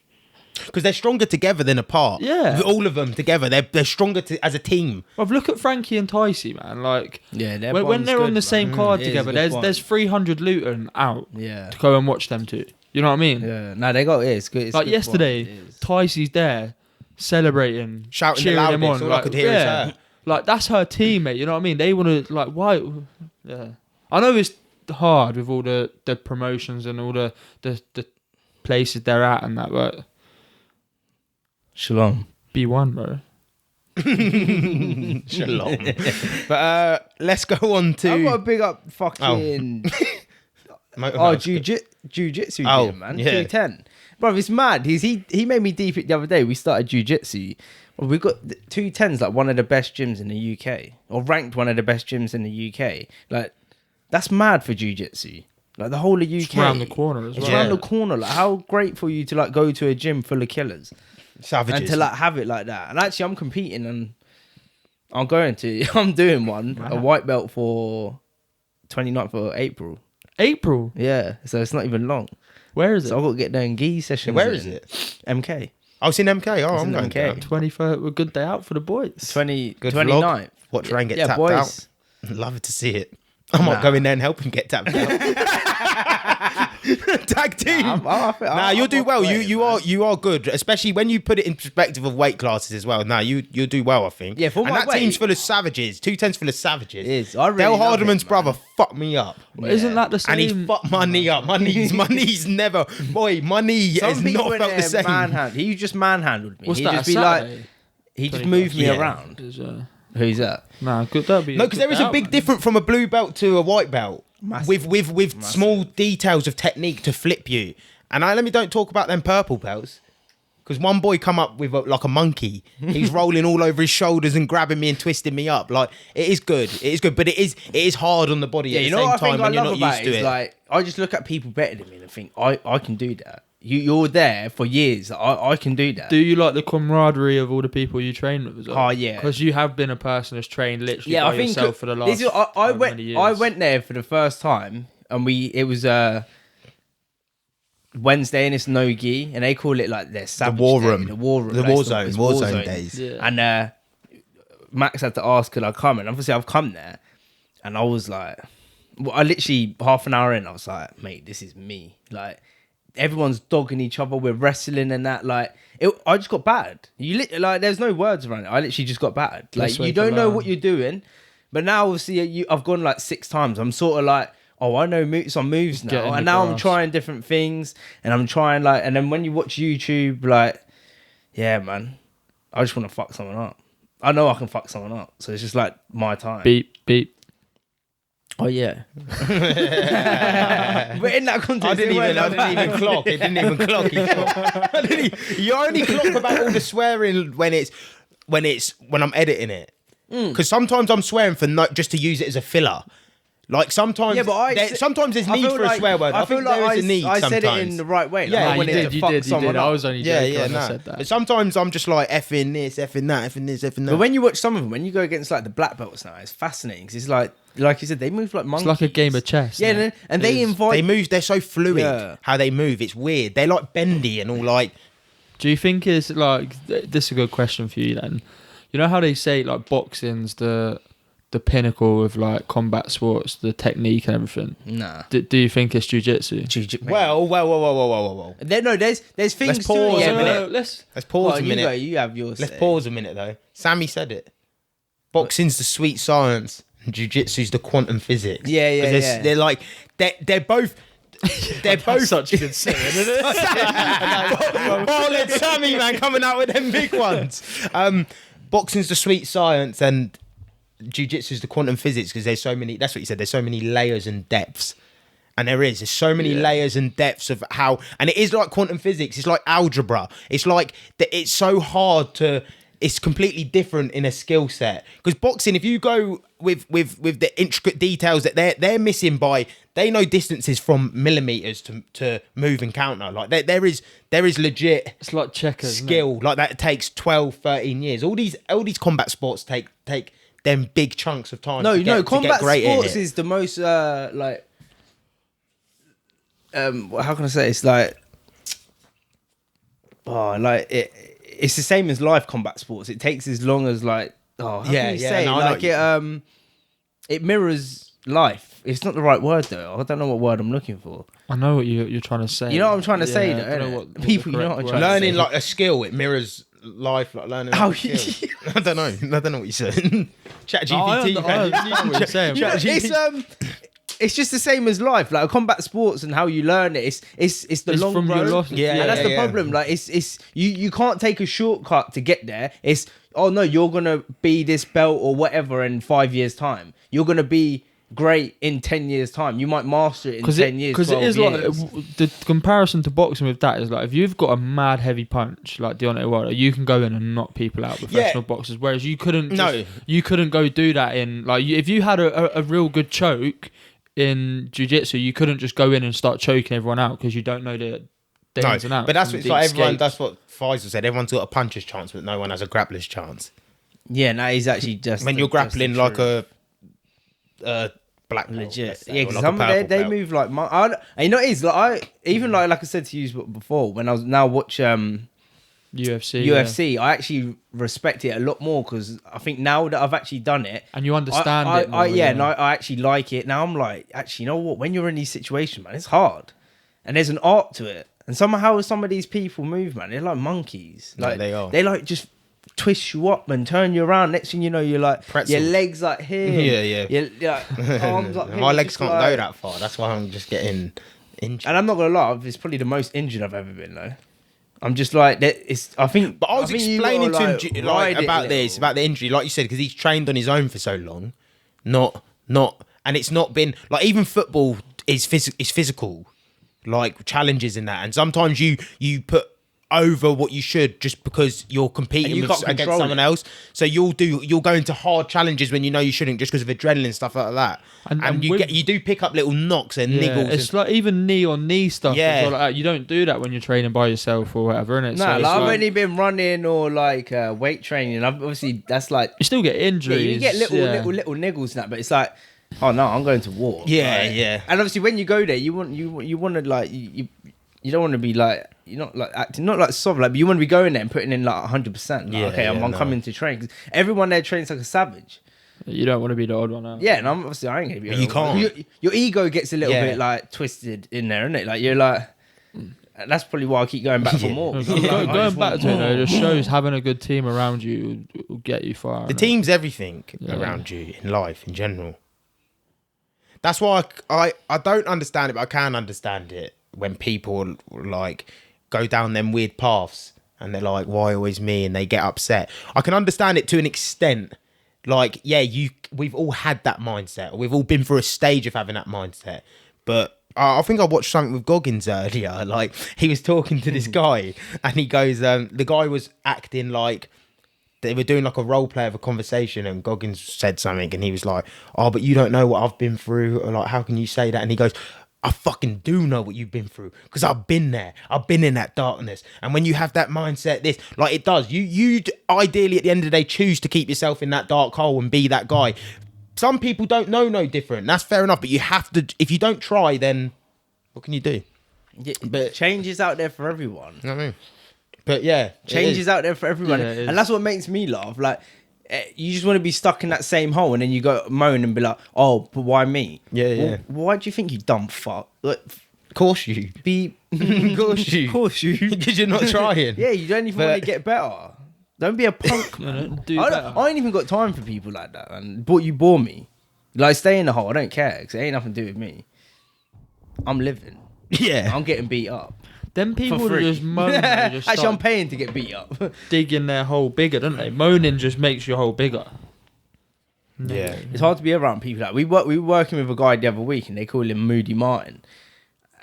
Because they're stronger together than apart. Yeah, all of them together. They're stronger as a team. Well, look at Frankie and Ticey, man. Like, when they're on the same card together, there's 300 Luton out. Yeah, to go and watch them two. You know what I mean? Yeah. No, they got it. It's good. It's like good yesterday, Ticey's there celebrating, shouting cheering the him loudest. on. All I could hear is her. Like, that's her teammate. You know what I mean? They want to, like, why? Yeah, I know it's hard with all the promotions and all the places they're at and that, but. Shalom. B1, bro. Shalom. But let's go on to. I've got to big up fucking. Jiu-jitsu, man. Yeah. 210. Bro, it's mad. He made me deep it the other day. We started jiu-jitsu. Well, we got 210's like one of the best gyms in the UK, or ranked one of the best gyms in the UK. Like, that's mad for jiu-jitsu. Like the whole of UK. It's around the corner as It's well. around the corner. Like how great for you to like go to a gym full of killers Savages. and to like have it like that. And actually, I'm competing and I'm doing one a white belt for 29th of April. April. Yeah, so it's not even long. Where is it? So I've got to get there in gi sessions. Where is it? MK. I was in MK. Oh, It's I'm in going MK. to 23rd. A good day out for the boys. 29th. watch Rain get Yeah, tapped boys. out. Love to see it. I might go in there and help him get tapped out. Tag team. You'll do well. You are good, especially when you put it in perspective of weight classes as well. You'll do well, I think. Yeah, for and my that weight- team's full of savages. 210's full of savages. It is. I really Del love Hardeman's it, man. brother fucked me up. Isn't that the same? And he fucked my knee up. My knee's never. Boy, my knee Some has people not in felt the there same. He just manhandled me. What's He'd that? just a be like, Saturday? he just 21st? moved me Yeah. around. Is, Who's that? nah, good. That'd be No, because there is a big difference from a blue belt to a white belt. Massive. With small details of technique to flip you. And don't talk about them purple belts. Because one boy come up with like a monkey. He's rolling all over his shoulders and grabbing me and twisting me up. Like it is good, but it is hard on the body Yeah, at you the know same what I time think I when you're love not about used it to is it. like I just look at people better than me and think I can do that. You're there for years. I can do that. Do you like the camaraderie of all the people you train with as well? Oh, yeah. Because you have been a person who's trained literally Yeah, by I think yourself for the last. this is- I however went. many years. I went there for the first time, and it was Wednesday, and it's no gi, and they call it like their savage war day, room. the war room, The like, war it's zone, it's war zone days. Yeah. And Max had to ask, could I come? And obviously, I've come there, and I was like, I literally half an hour in, I was like, mate, this is me. Like everyone's dogging each other. We're wrestling and that. Like I just got bad. Like there's no words around it. I literally just got bad. Like Best way you to don't know learn. what you're doing. But now obviously I've gone like 6 times. I'm sort of like, oh, I know some moves Get in now, the and now I'm grasp. trying different things, and I'm trying like, and then when you watch YouTube, like, yeah, man, I just want to fuck someone up. I know I can fuck someone up, so it's just like my time. Beep beep. Oh yeah. But in that context, I didn't even clock. It didn't even clock. You only clock about all the swearing when I'm editing it. Because sometimes I'm swearing for just to use it as a filler. Like sometimes, Yeah, but sometimes there's I need feel for a swear word. I feel think like there is a need I sometimes. said it in the right way. Like, Yeah, I you wanted did, to fuck someone I up. was only Yeah, joking yeah, when I nah. said that. But sometimes I'm just like effing this, effing that, effing this, effing that. But when you watch some of them, when you go against like the black belts now, it's fascinating because it's like you said, they move like It's monkeys. like a game of chess. Yeah, isn't it? and they invite. they move, they're so fluid. Yeah. How they move, it's weird. They're like bendy and all like. Do you think it's like this is a good question for you then? You know how they say like boxing's the pinnacle of like combat sports, the technique and everything. Nah. Do you think it's jiu-jitsu? Whoa. There's things. Let's pause to it. a minute. Let's Let's pause Well, a minute. You have yours. Let's say. pause a minute though. Sammy said it. Boxing's the sweet science, and jiu-jitsu's the quantum physics. Yeah, yeah, 'Cause yeah. They're like they're both. They're both such a good saying, isn't it? Oh, let Sammy man coming out with them big ones. Boxing's the sweet science, and jiu-jitsu's the quantum physics because there's so many. That's what he said. There's so many layers and depths. And there's so many layers and depths of how, and it is like quantum physics. It's like algebra. It's like it's so hard to. It's completely different in a skill set because boxing. If you go with the intricate details that they're missing by, they know distances from millimeters to move and counter. Like there is legit. It's like checkers. Skill like that takes 12, 13 years. All these combat sports take them big chunks of time. No, to get combat great at sports it. is the most like. How can I say? It's like. Oh, like it's the same as live combat sports. It takes as long as like. Oh, how can you say? no, I know like it mirrors life. It's not the right word though. I don't know what word I'm looking for. I know what you're trying to say. You know what I'm trying to say, I though, don't know innit? what People, the you know correct what I'm word trying to is. Learning like a skill, it mirrors life, like learning. Oh, like a skill. I don't know what you said. Chat No, I GPT. understand what you're saying. You know, it's just the same as life. Like combat sports and how you learn it. It's the It's long from your road. loss- And yeah, that's the yeah. problem. Like it's you can't take a shortcut to get there. It's oh no, you're gonna be this belt or whatever in 5 years time. You're gonna be great in 10 years time. You might master it in 10 years. Because it 12 is years. like the comparison to boxing with that is like if you've got a mad heavy punch like Deontay Wilder, you can go in and knock people out, professional boxers. Whereas you couldn't. You couldn't go do that in like if you had a real good choke. in jiu-jitsu, you couldn't just go in and start choking everyone out because you don't know the ins and outs. But that's and what the like everyone. escapes. That's what Faisal said. Everyone's got a puncher's chance, but no one has a grappler's chance. Yeah, no, he's actually just When you're grappling just the like a black belt, legit, let's say, yeah, or because like a some purple they belt. move like and you know it is like like I said to you before when I was now watch UFC, I actually respect it a lot more because I think now that I've actually done it and you understand it more. and I actually like it. Now I'm like, actually, you know what? When you're in these situations, man, it's hard. And there's an art to it. And somehow some of these people move, man. They're like monkeys. Like, Yeah, they are. They like just twist you up and turn you around. Next thing you know, you're like, Pretzels. your legs like here. Yeah. Your like, arms up here. My legs just can't like- go that far. That's why I'm just getting injured. And I'm not going to lie, it's probably the most injured I've ever been, though. I'm just like, I think... But I was think you explaining gotta, to him ride it about a this, little. about the injury, like you said, because he's trained on his own for so long. And it's not been like even football is physical, like challenges in that, and sometimes you put over what you should just because you're competing you can't against control someone it. else. So you'll go into hard challenges when you know you shouldn't just because of adrenaline stuff like that. And you do pick up little knocks and niggles. It's like even knee on knee stuff. Yeah. As well, like that. You don't do that when you're training by yourself or whatever, innit? No, So it's I've like, only been running or like weight training. Obviously, that's like you still get yeah, injuries. you get little niggles and that, but it's like, oh no, I'm going to war. Yeah, Like, yeah. And obviously, when you go there, you want to like you don't want to be like you're not like acting not like soft like, but you want to be going there and putting in like 100%. Yeah, Okay, I'm no. coming to train 'cause everyone there trains like a savage. You don't want to be the odd one out. Yeah, and obviously I ain't gonna be. You can't. Your ego gets a little Yeah. bit like twisted in there, isn't it? Like you're like. And that's probably why I keep going back for more. Going back to it, though, it just shows having a good team around you will get you far. The innit? team's everything Yeah. around you in life in general. That's why I don't understand it, but I can understand it when people like go down them weird paths and they're like, why always me? And they get upset. I can understand it to an extent. Like, yeah, we've all had that mindset. Or we've all been through a stage of having that mindset. But I think I watched something with Goggins earlier. Like, he was talking to this guy and he goes, the guy was acting like they were doing like a role play of a conversation, and Goggins said something and he was like, oh, but you don't know what I've been through. Or like, how can you say that? And he goes, I fucking do know what you've been through because I've been there. I've been in that darkness. And when you have that mindset, this, like it does, you ideally at the end of the day choose to keep yourself in that dark hole and be that guy. Some people don't know no different. That's fair enough. But you have to, if you don't try, then what can you do? Yeah, But- change is out there for everyone. You know what I mean? But yeah, Change is out there for everyone, Yeah, it is. and that's what makes me laugh. Like, you just want to be stuck in that same hole, and then you go moan and be like, "Oh, but why me? Yeah, yeah. Well, why do you think you dumb fuck? Like, Of course you. be, Of course you. of course you, Because you're not trying. yeah, you don't even But- want to get better. Don't be a punk, No, man. do I better. ain't even got time for people like that, man. But you bore me. Like, stay in the hole. I don't care because it ain't nothing to do with me. I'm living. Yeah. I'm getting beat up. Them people For that free. just moan, they just Actually, I'm start paying to get beat up. digging their hole bigger, don't they? Moaning just makes your hole bigger. Yeah. It's hard to be around people like we were working with a guy the other week and they call him Moody Martin,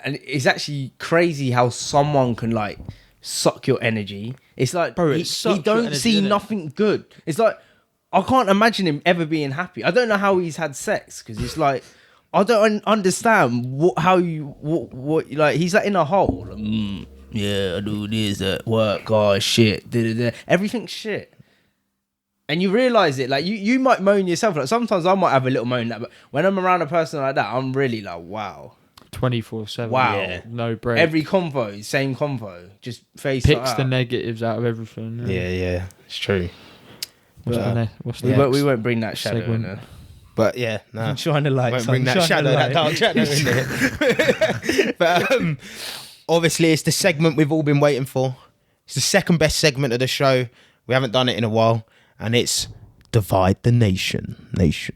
and it's actually crazy how someone can like suck your energy. It's like Bro, it he sucks your don't energy, see innit? nothing good. It's like I can't imagine him ever being happy. I don't know how he's had sex because it's like I don't understand what like he's like in a hole. Like, yeah, I do this at work. Oh shit, everything's shit. And you realise it, like you might moan yourself. Like sometimes I might have a little moan that, but when I'm around a person like that, I'm really like, wow, 24/7. Wow. Yeah. No break. every convo, same convo, just face picks it the out. negatives out of everything. Yeah, it's true. What's We, the won't, we next won't bring that shadow segment? in there. But yeah, no. Shine a light, Won't son, bring that shine a shadow, that light. dark shadow in there. But obviously, it's the segment we've all been waiting for. It's the second best segment of the show. We haven't done it in a while, and it's Divide the Nation. Nation.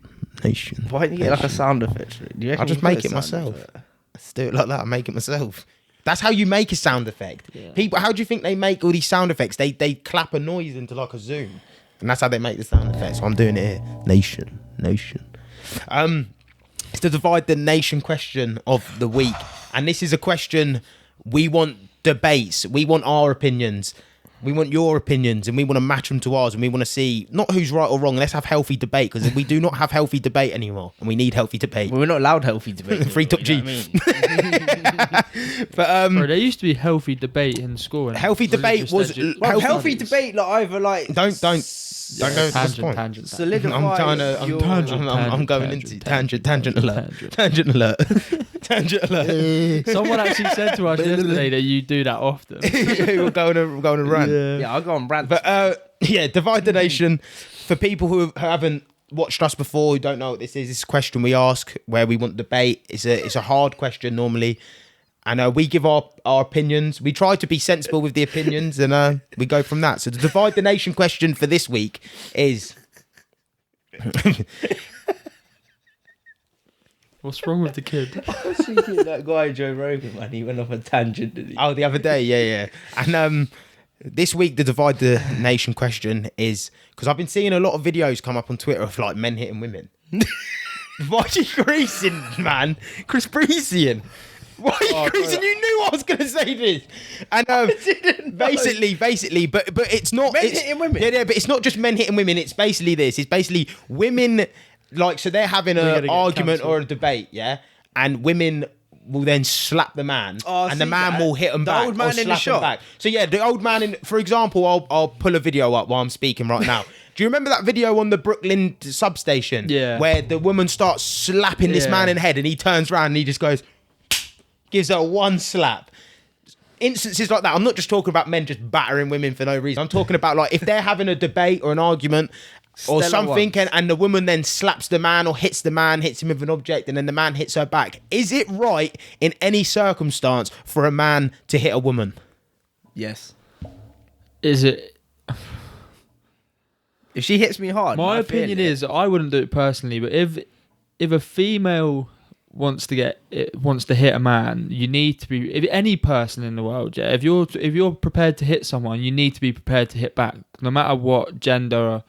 Why don't you get like a sound effect? Do you reckon I'll just you put make a it sound myself. effect? Let's do it like that. I make it myself. That's how you make a sound effect. Yeah. People, how do you think they make all these sound effects? They clap a noise into like a Zoom, and that's how they make the sound effects. So I'm doing it here. Nation. It's the Divide the Nation question of the week, and this is a question we want debates. We want our opinions. We want your opinions, and we want to match them to ours, and we want to see not who's right or wrong. Let's have healthy debate, because we do not have healthy debate anymore, and we need healthy debate. Well, we're not allowed healthy debate. Free top G. You know what I mean? But Bro, there used to be healthy debate in school. And healthy debate was Well, healthy debate, like either like don't go. That's the point. Tangent. solidify. I'm going into tangent alert. Tangent alert. Tangent alert. Someone actually said to us yesterday that you do that often. We're going to rant. Yeah, I'll go on rant. But divide the nation. For people who haven't watched us before, who don't know what this is a question we ask where we want debate. It's a hard question normally. And we give our opinions. We try to be sensible with the opinions, and we go from that. So the divide the nation question for this week is... What's wrong with the kid? I was thinking that guy Joe Rogan, man, he went off a tangent, didn't he? Oh, the other day, yeah. And this week, the divide the nation question is... Because I've been seeing a lot of videos come up on Twitter of like men hitting women. Why are you greasing, man? Chris Breesian. Why are you greasing? You knew I was going to say this. And basically, but it's not... Men it's, hitting women? Yeah, but it's not just men hitting women. It's basically this. It's basically women... Like, so they're having an argument or a debate, yeah? And women will then slap the man, and the man will hit them back. The old man or in the slap shop. them back. So yeah, the old man for example, I'll pull a video up while I'm speaking right now. Do you remember that video on the Brooklyn substation? Yeah. Where the woman starts slapping this man in the head, and he turns around and he just goes, gives her one slap. Instances like that. I'm not just talking about men just battering women for no reason. I'm talking about like if they're having a debate or an argument or something, and the woman then slaps the man or hits the man, hits him with an object, and then the man hits her back. Is it right in any circumstance for a man to hit a woman? Yes. Is it? If she hits me hard, My opinion is I wouldn't do it personally, but if a female wants to hit a man, you need to be. If any person in the world, yeah, if you're prepared to hit someone, you need to be prepared to hit back, no matter what gender or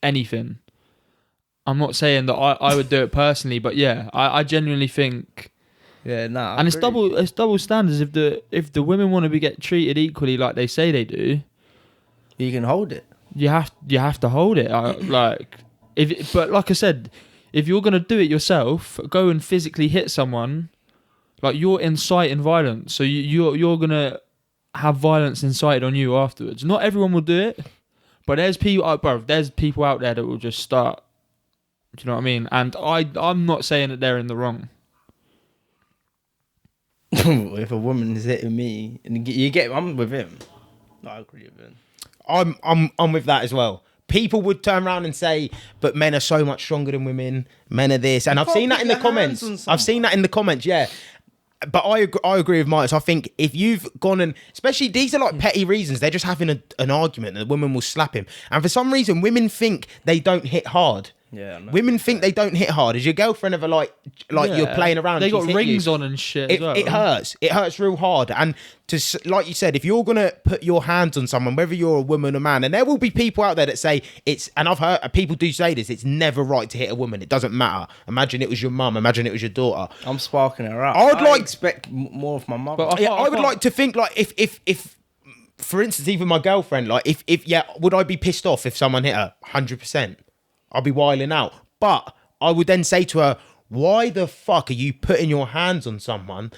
anything. I'm not saying that I would do it personally, but yeah, I genuinely think. Yeah, nah. And it's double standards. If the women want to get treated equally like they say they do, you can hold it. You have to hold it. But like I said, if you're gonna do it yourself, go and physically hit someone. Like you're inciting violence, so you're gonna have violence incited on you afterwards. Not everyone will do it, but there's people out there that will just start. Do you know what I mean? And I'm not saying that they're in the wrong. If a woman is hitting me, and I'm with him. I agree with him. I'm with that as well. People would turn around and say, but men are so much stronger than women. Men are this. And I've seen that in the comments. Yeah. But I agree with Miles. I think if you've gone and... Especially, these are like petty reasons. They're just having an argument and the woman will slap him. And for some reason, women think they don't hit hard. Yeah, women think they don't hit hard. Is your girlfriend ever like you're playing around? They got rings on and shit. It hurts. It hurts real hard. And like you said, if you're gonna put your hands on someone, whether you're a woman or man, and there will be people out there that say it's. And I've heard people do say this. It's never right to hit a woman. It doesn't matter. Imagine it was your mum. Imagine it was your daughter. I'm sparking her up. I expect more of my mum. But I would like to think like if. For instance, even my girlfriend, like if would I be pissed off if someone hit her? 100%. I'll be wiling out. But I would then say to her, why the fuck are you putting your hands on someone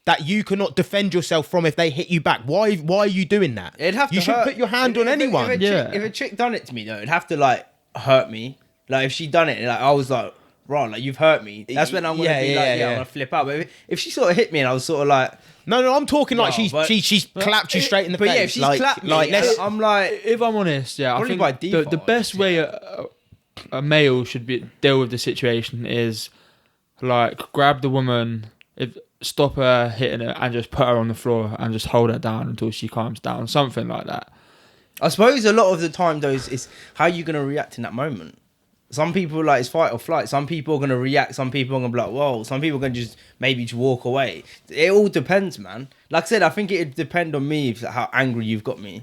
that you cannot defend yourself from if they hit you back? Why are you doing that? You should put your hand on anyone. If a chick done it to me, though, it'd have to like hurt me. Like if she done it, like I was like, wrong, like you've hurt me. That's when I'm gonna I'm gonna flip out. But if she sort of hit me and I was sort of like, no, I'm talking like she's clapped you straight in the face. But yeah, if she's clapped me, I'm like, if I'm honest, yeah, I think by default, the best way a male should deal with the situation is like grab the woman, stop her hitting her, and just put her on the floor and just hold her down until she calms down, something like that. I suppose a lot of the time though is how you're gonna react in that moment. Some people like it's fight or flight. Some people are gonna react. Some people are gonna be like, whoa. Some people are gonna just walk away. It all depends, man. Like I said, I think it'd depend on me how angry you've got me.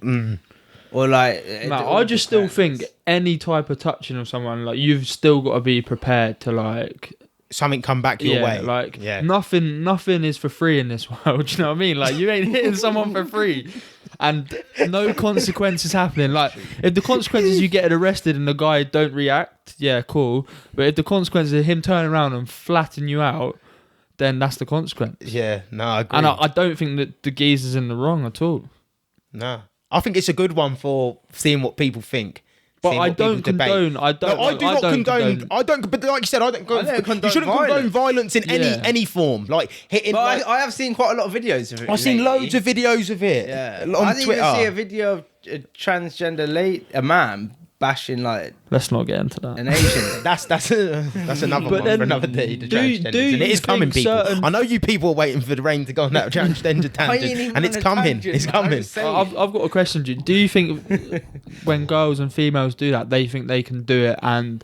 Or like, I just still think any type of touching of someone, like you've still got to be prepared to like something come back your way. Nothing is for free in this world. Do you know what I mean? Like you ain't hitting someone for free. and no consequences happening. Like, if the consequences you get arrested and the guy don't react, yeah, cool. But if the consequences are him turning around and flatten you out, then that's the consequence. Yeah, no, I agree. And I don't think that the geezer's in the wrong at all. No, I think it's a good one for seeing what people think. But seeing I what people don't debate. condone. I don't. No, I do not condone. I don't. But like you said, I don't. I don't condone you shouldn't condone violence in Yeah. any form. Like hitting. But Like, I have seen quite a lot of videos of it. I've seen lately. loads of videos of it. Yeah, on I didn't Twitter. even see a video of a transgender a man bashing like Let's not get into that. an Asian. That's another But one then, for another day. The do transgenders. you And it is think coming, people. certain- I know you people are waiting for the rain to go on that transgender I ain't tangent, even and it's on a coming. tangent, It's man. I'm coming. just saying. I've got a question. Do you think when girls and females do that, they think they can do it, and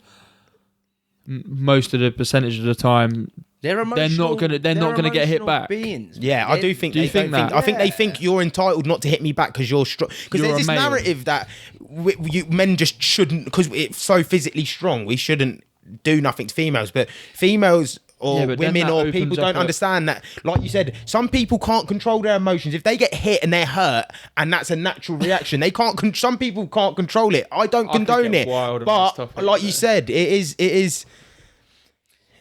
most of the percentage of the time, They're emotional. they're not gonna get hit emotional back. Beings. Yeah, I do think. Do you they think don't that? I think they Yeah. think you're entitled not to hit me back because you're strong. Because You're there's a this male. narrative that men just shouldn't, because it's so physically strong. We shouldn't do nothing to females, but females or Yeah, but then women that or opens people up don't understand that. Like you said, some people can't control their emotions. If they get hit and they're hurt, and that's a natural reaction, they can't. Some people can't control it. I don't I could condone get it, wild on but this topic, like you though. said, it is.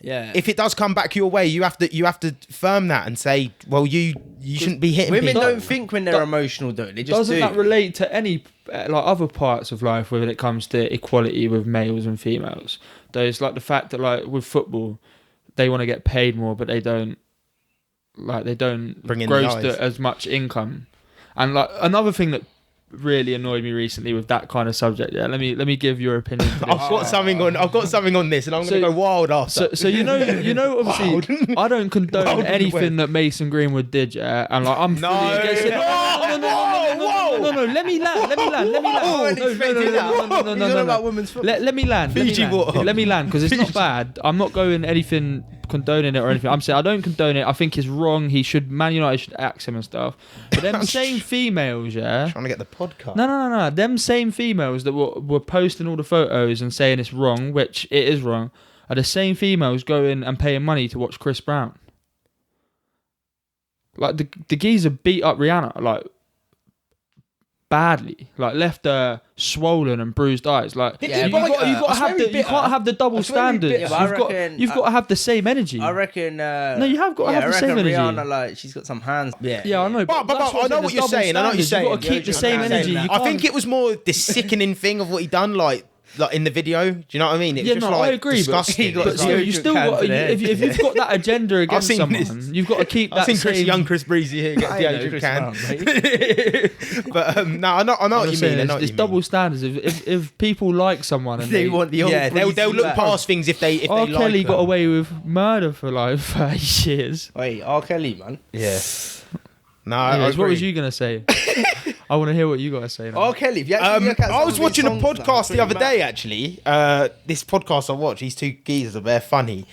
Yeah. If it does come back your way, you have to firm that and say, well, you shouldn't be hitting Women people. don't think when they're emotional, though. They just doesn't do. that relate to any like other parts of life when it comes to equality with males and females? There's like the fact that like with football, they want to get paid more, but they don't Bring in the gross eyes. as much income. And like another thing that really annoyed me recently with that kind of subject. Yeah, let me give your opinion. To this. I've got something on this, and I'm going to go wild after. So you know obviously I don't condone Wild anything that Mason Greenwood did, yeah, and like I'm fully No. against it. No, let me land. I wasn't expecting that. He's on No. about women's football. Let me land. Fiji water. Let me land because it's not bad. I'm not going anything condoning it or anything. I'm saying I don't condone it. I think it's wrong. Man United should axe him and stuff. But them same females, yeah. Trying to get the podcast. No. Them same females that were posting all the photos and saying it's wrong, which it is wrong, are the same females going and paying money to watch Chris Brown. Like the geezer beat up Rihanna like badly, like left her swollen and bruised eyes. Like Yeah, you but got to that's have very you bitter. can't have the double That's very standards. bitter, but I You've got reckon- you've got to have the same energy. I reckon. No, you have got to have the same I reckon energy. Rihanna, like, she's got some hands. Yeah, I know. But that's I know what you're saying. I know what you're saying. You've got to keep the same I'm energy. saying You that. I think can't- it was more the sickening thing of what he done, like in the video. Do you know what I mean? It was Yeah, just no, like I agree. disgusting. But- It was But still, like- you still got if you've got that agenda against seen someone, this. you've got to keep I've that seen same. young Chris Breezy here get I the know age of Chris can. Brown, But no, I know what you mean. I know what It's you double mean. standards. If people like someone and They want the old. Yeah, they'll breezy look back. past things if they R. like Kelly got them. away with murder for like 30 years. Wait, R. Kelly, man. Yeah. No, Anyways, what was agree. you gonna say? I want to hear what you got to say now. R. Kelly. If you actually look at some I was of his watching a songs, man, podcast the pretty other day, mad. actually. This podcast I watched, these two geezers are very funny.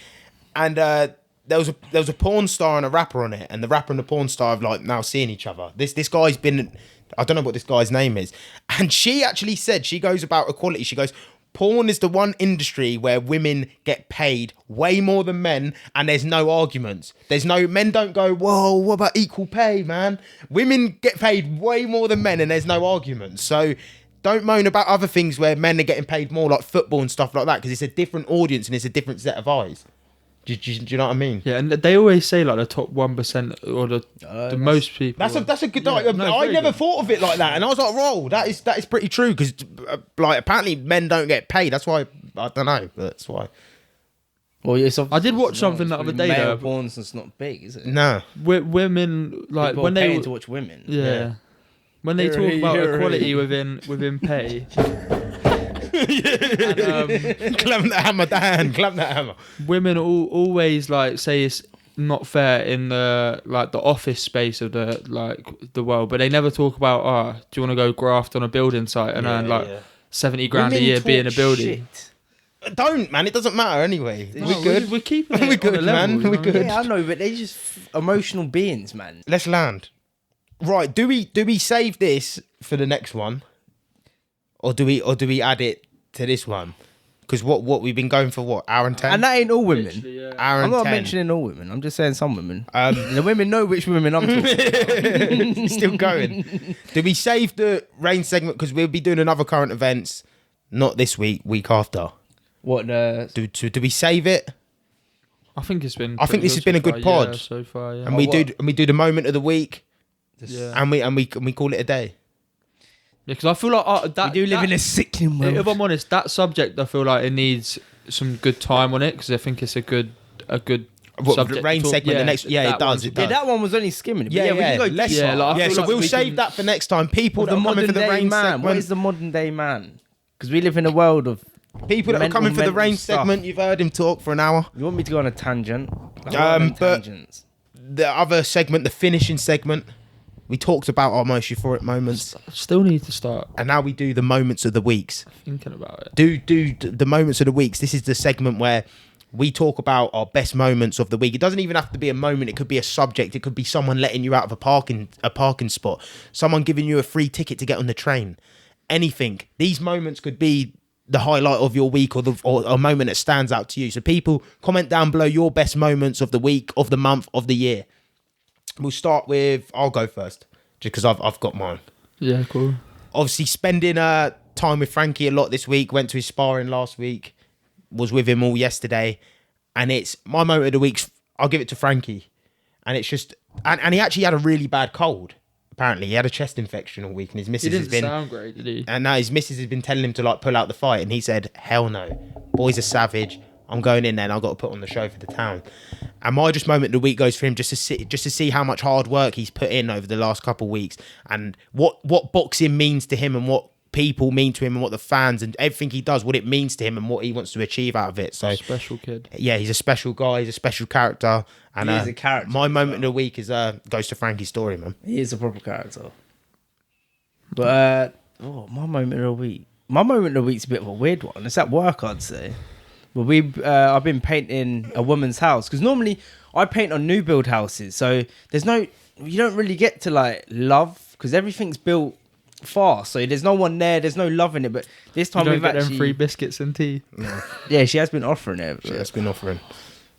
And there was a porn star and a rapper on it, and the rapper and the porn star have like now seeing each other. This guy's been, I don't know what this guy's name is. And she actually said, she goes about equality. She goes, porn is the one industry where women get paid way more than men, and there's no arguments. Men don't go, whoa, what about equal pay, man? Women get paid way more than men, and there's no arguments. So don't moan about other things where men are getting paid more, like football and stuff like that, because it's a different audience and it's a different set of eyes. Do you know what I mean? Yeah, and they always say like the top 1% or the most people. That's a good. Yeah, I very never good. thought of it like that, and I was like, "Roll, that is pretty true." Because like apparently men don't get paid. That's why I don't know. But that's why. Well, it's I did watch something the other day, Male though. porn's just not big, is it? No. Women like People when are they paying to watch women. yeah. When they talk about equality within pay, and, Clamp that hammer down. Clamp that hammer. women always like say it's not fair in the like the office space of the world, but they never talk about do you want to go graft on a building site and earn like 70 grand a Women year being a talk building. shit. Don't, man. It doesn't matter anyway. No, We're good. We're keeping it We're good, on a level, man. you know We're what I mean? good. Yeah, I know, but they're just emotional beings, man. Let's land. Right. Do we save this for the next one, or do we add it to this one? Because what we've been going for, what, hour and 10? And that ain't all women. Literally, yeah. Hour I'm and not 10. mentioning all women. I'm just saying some women. The women know which women I'm talking about. Still going. Do we save the rain segment? Because we'll be doing another current events, not this week after. What the... Do we save it? I think it's been. I think this has been a good pod. Yeah, so far, yeah. And we do the moment of the week, Yeah. and we call it a day. Yeah, because I feel like We do live in a sickening world. If I'm honest, that subject I feel like it needs some good time on it because I think it's a good What, subject. the rain to talk- segment, the next, yeah, that it does. one's It Yeah, does. that one was only skimming. But Yeah, we can go let's- deeper. yeah, like, I Yeah, feel so like we'll we save can- that for next time. People that the are coming for modern the day rain man. segment. What is the modern day man? Because we live in a world of... People that are mental, coming for the mental rain stuff. segment, you've heard him talk for an hour. You want me to go on a tangent? Like, what are them But- tangents? The other segment, the finishing segment, we talked about our most euphoric moments, Still need to start and now we do the moments of the weeks. thinking about it. Do the moments of the weeks. This is the segment where we talk about our best moments of the week. It doesn't even have to be a moment. It could be a subject. It could be someone letting you out of a parking spot. Someone giving you a free ticket to get on the train. Anything. These moments could be the highlight of your week or a moment that stands out to you. So people, comment down below your best moments of the week, of the month, of the year. We'll start with, I'll go first, just because I've got mine. Yeah, cool. Obviously, spending time with Frankie a lot this week. Went to his sparring last week. Was with him all yesterday. And it's my moment of the week. I'll give it to Frankie. And it's just... And he actually had a really bad cold. Apparently, he had a chest infection all week. And his He missus didn't has been... sound great, did he? And now his missus has been telling him to like pull out the fight. And he said, hell no. Boys are savage. I'm going in there and I've got to put on the show for the town. And my just moment of the week goes for him just to see how much hard work he's put in over the last couple of weeks and what boxing means to him and what people mean to him and what the fans and everything he does, what it means to him and what he wants to achieve out of it. So Special kid. yeah, he's a special guy. He's a special character. And He is a character my as moment well. of the week is goes to Frankie's story, man. He is a proper character. But my moment of the week. My moment of the week's a bit of a weird one. It's at work, I'd say. But I've been painting a woman's house because normally I paint on new build houses, so you don't really get to like love because everything's built fast, so there's no one there, there's no love in it. But this time You we've don't get actually them free biscuits and tea. yeah, she has been offering it. Shit, that's been offering.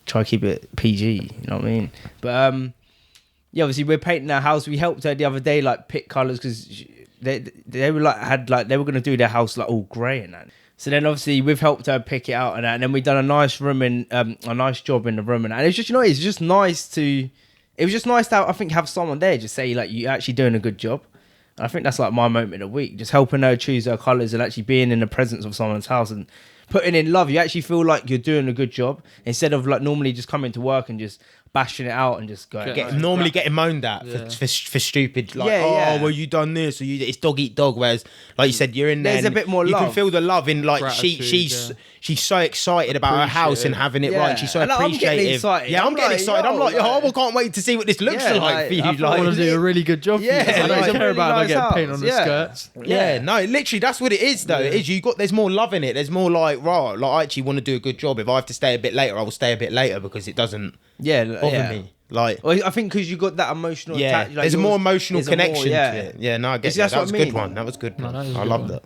Try to keep it PG, you know what I mean? But yeah, obviously we're painting our house. We helped her the other day like pick colours because they were like they were gonna do their house like all grey and that. So then obviously we've helped her pick it out and that, and then we've done a nice room in a nice job in the room and that. And it's just it's just nice to have someone there just say like you're actually doing a good job. And I think that's like my moment of the week, just helping her choose her colours and actually being in the presence of someone's house and putting in love. You actually feel like you're doing a good job instead of like normally just coming to work and just bashing it out and just going. Normally getting moaned at Yeah. for stupid, like, Yeah. well, you done this, or it's dog eat dog. Whereas, like you said, you're in there. There's and a bit more you can love. feel the love in like Gratitude, she's so excited about her house and having it right. And she's so And, like, I'm getting appreciative. excited. Yeah, I'm I'm getting like, excited. I'm yo, like, like- I can't wait to see what this looks Yeah, like like, for you. I I Like, want to do a really good job. Yeah, for you. I like, don't care really about if I nice get paint house, on the yeah. skirts. yeah, no, literally, that's what it is, though. It is. There's more love in it. There's more like, right, like I actually want to do a good job. If I have to stay a bit later, I will stay a bit later because it doesn't bother me. Like, Well, I think because you got that emotional yeah, attach, like there's a more yours emotional is a more- connection yeah. to it. Yeah, no, I guess See, that's that what was I a good mean. one. That was good. No, Man. that is a I good love one. that.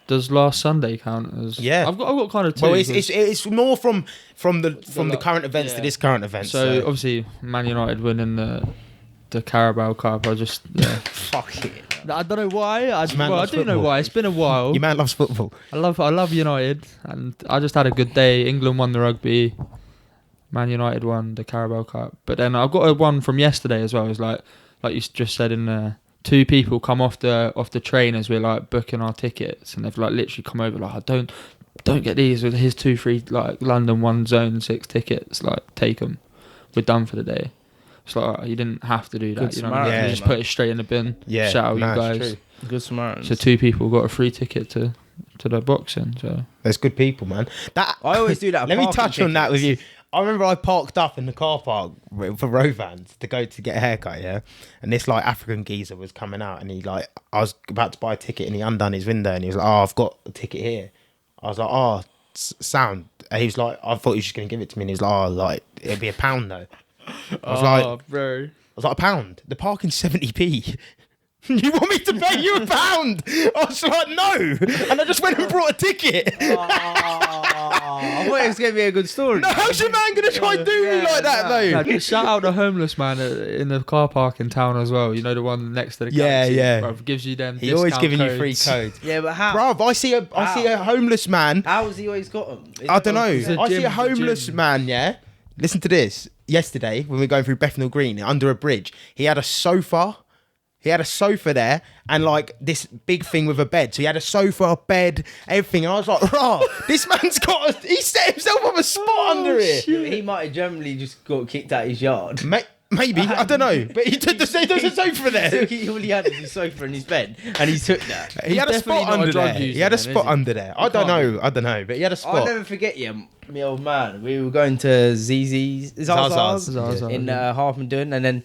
Does last Sunday count as? Yeah. I've got kind of two. Well, because- it's more from the current events to yeah. this current event. So obviously, Man United winning the Carabao Cup. I just Fuck it. I don't know why. I man loves do know football. why. It's been a while. your man loves football. I love United, and I just had a good day. England won the rugby. Man United won the Carabao Cup. But then I've got a one from yesterday as well. It's like you just said in there. Two people come off the train as we're like booking our tickets, and they've like literally come over like, I don't get these. Here's 2 free like London 1 Zone 6 tickets. Like take them. We're done for the day. It's like alright, you didn't have to do that. Good You know what I mean? Samaritan, You just man. put it straight in the bin. Yeah, Shout out no, you it's guys. true. Good Samaritans. So 2 people got a free ticket to the boxing. So There's good people, man. That I always do that. Let me parking touch on that with you. tickets. I remember I parked up in the car park for Rovans to go to get a haircut, yeah. And this like African geezer was coming out, and I was about to buy a ticket, and he undone his window, and he was like, "Oh, I've got a ticket here." I was like, "Oh, sound." And he was like, "I thought he was just gonna give it to me," and he's like, "Oh, like it'll be £1 though." I was like, bro. £1. The parking's 70p. You want me to pay you £1? I was like, no. And I just went and brought a ticket. I thought it was going to be a good story. No, how's your man going to try and do me like that, though? Yeah, shout out the homeless man in the car park in town as well. You know, the one next to the Galaxy, yeah. bruv, gives you them. He always discount giving codes. you free codes. Yeah, but how? Bruv, I see a homeless man. How has he always got them? I don't know. It's a I see gym, a it's a homeless gym. man, yeah? Listen to this. Yesterday, when we were going through Bethnal Green, under a bridge, he had a sofa. He had a sofa there and like this big thing with a bed. So he had a sofa, a bed, everything. And I was like, rah, this man's he set himself up a spot under here. He might have generally just got kicked out his yard. Maybe, I don't know. But he took there's a sofa So there. all he had was his sofa and his bed, and he took that. He had a definitely spot not a under drug there. user He had a then, spot is he? under there. I don't know. But he had a spot. I'll never forget you, my old man. We were going to Zaza's Zaza's. in Harpenden, and then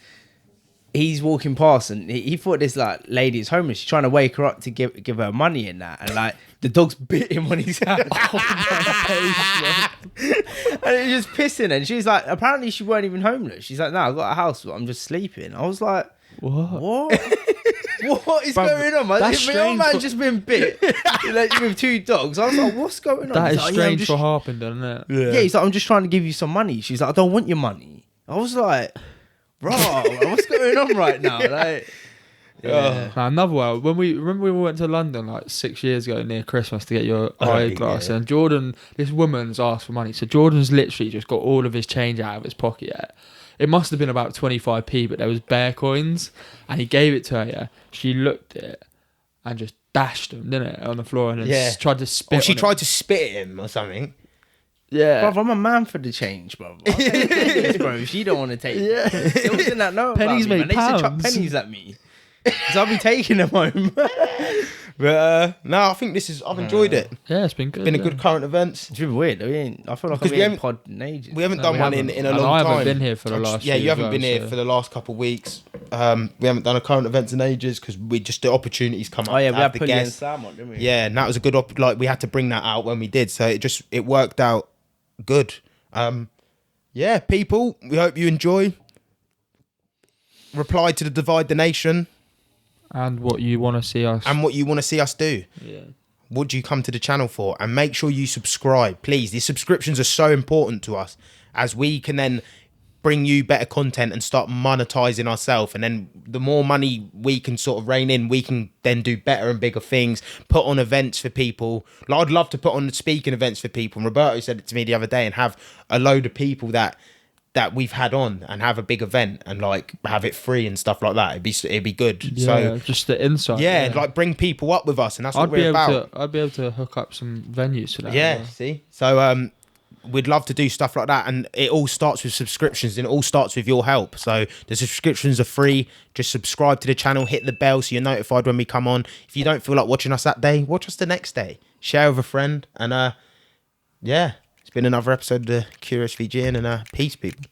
he's walking past, and he thought this like lady is homeless. She's trying to wake her up to give her money and that, and like the dog's bit him on his hand. And it was just pissing, and she's like, apparently she weren't even homeless. She's like, no, I got a house, but I'm just sleeping. I was like, What? what is Bruv, going on, man? that's My old strange man for- just been bit like, with 2 dogs. I was like, what's going on? That He's is like, "Yeah, I'm strange just- for Harpenden, isn't it? Yeah, he's like, I'm just trying to give you some money. She's like, I don't want your money. I was like, bro, what's going on right now? Like, yeah. Now, another one. When we went to London like 6 years ago near Christmas to get your eyeglass, yeah. and Jordan, this woman's asked for money. So Jordan's literally just got all of his change out of his pocket. Yeah. It must have been about 25p, but there was bare coins, and he gave it to her. Yeah, she looked at it and just dashed them, didn't it, on the floor, and then tried to spit. Or she on tried him. to spit at him or something. Yeah. Bro, I'm a man for the change, bro. I'll take pennies, bro. If she don't want to take it. Still didn't that know Pennies about me, make man. They used to chuck pounds. pennies at me. So I'll be taking them home. But no, I think I've enjoyed it. Yeah, it's been good. Been a good current events. It's been weird. I feel like Because we we ain't haven't- pod in ages. We haven't No, done we one haven't. in a And long I time. haven't been here for the last Yeah, few you as haven't well, been here so- for the last couple of weeks. We haven't done a current events in ages because the opportunities come up. Oh yeah, to we have had the Pully and guests. Sam on, didn't we? Yeah, and that was a good we had to bring that out when we did, so it worked out good. Yeah, people, we hope you enjoy. Reply to the Divide the Nation And what you want to see us. and what you want to see us do. Yeah. What do you come to the channel for? And make sure you subscribe, please. These subscriptions are so important to us, as we can then bring you better content and start monetizing ourselves. And then the more money we can sort of rein in, we can then do better and bigger things, put on events for people. Like, I'd love to put on speaking events for people. And Roberto said it to me the other day, and have a load of people that we've had on and have a big event and like have it free and stuff like that. It'd be good. Yeah, So just the insight. yeah, like bring people up with us, and that's what I'd be we're able about. to. I'd be able to hook up some venues for that. Yeah, see? So we'd love to do stuff like that, and it all starts with subscriptions, and it all starts with your help. So the subscriptions are free. Just subscribe to the channel, hit the bell so you're notified when we come on. If you don't feel like watching us that day, watch us the next day. Share with a friend, and yeah, it's been another episode of the Curious VG, and peace, people.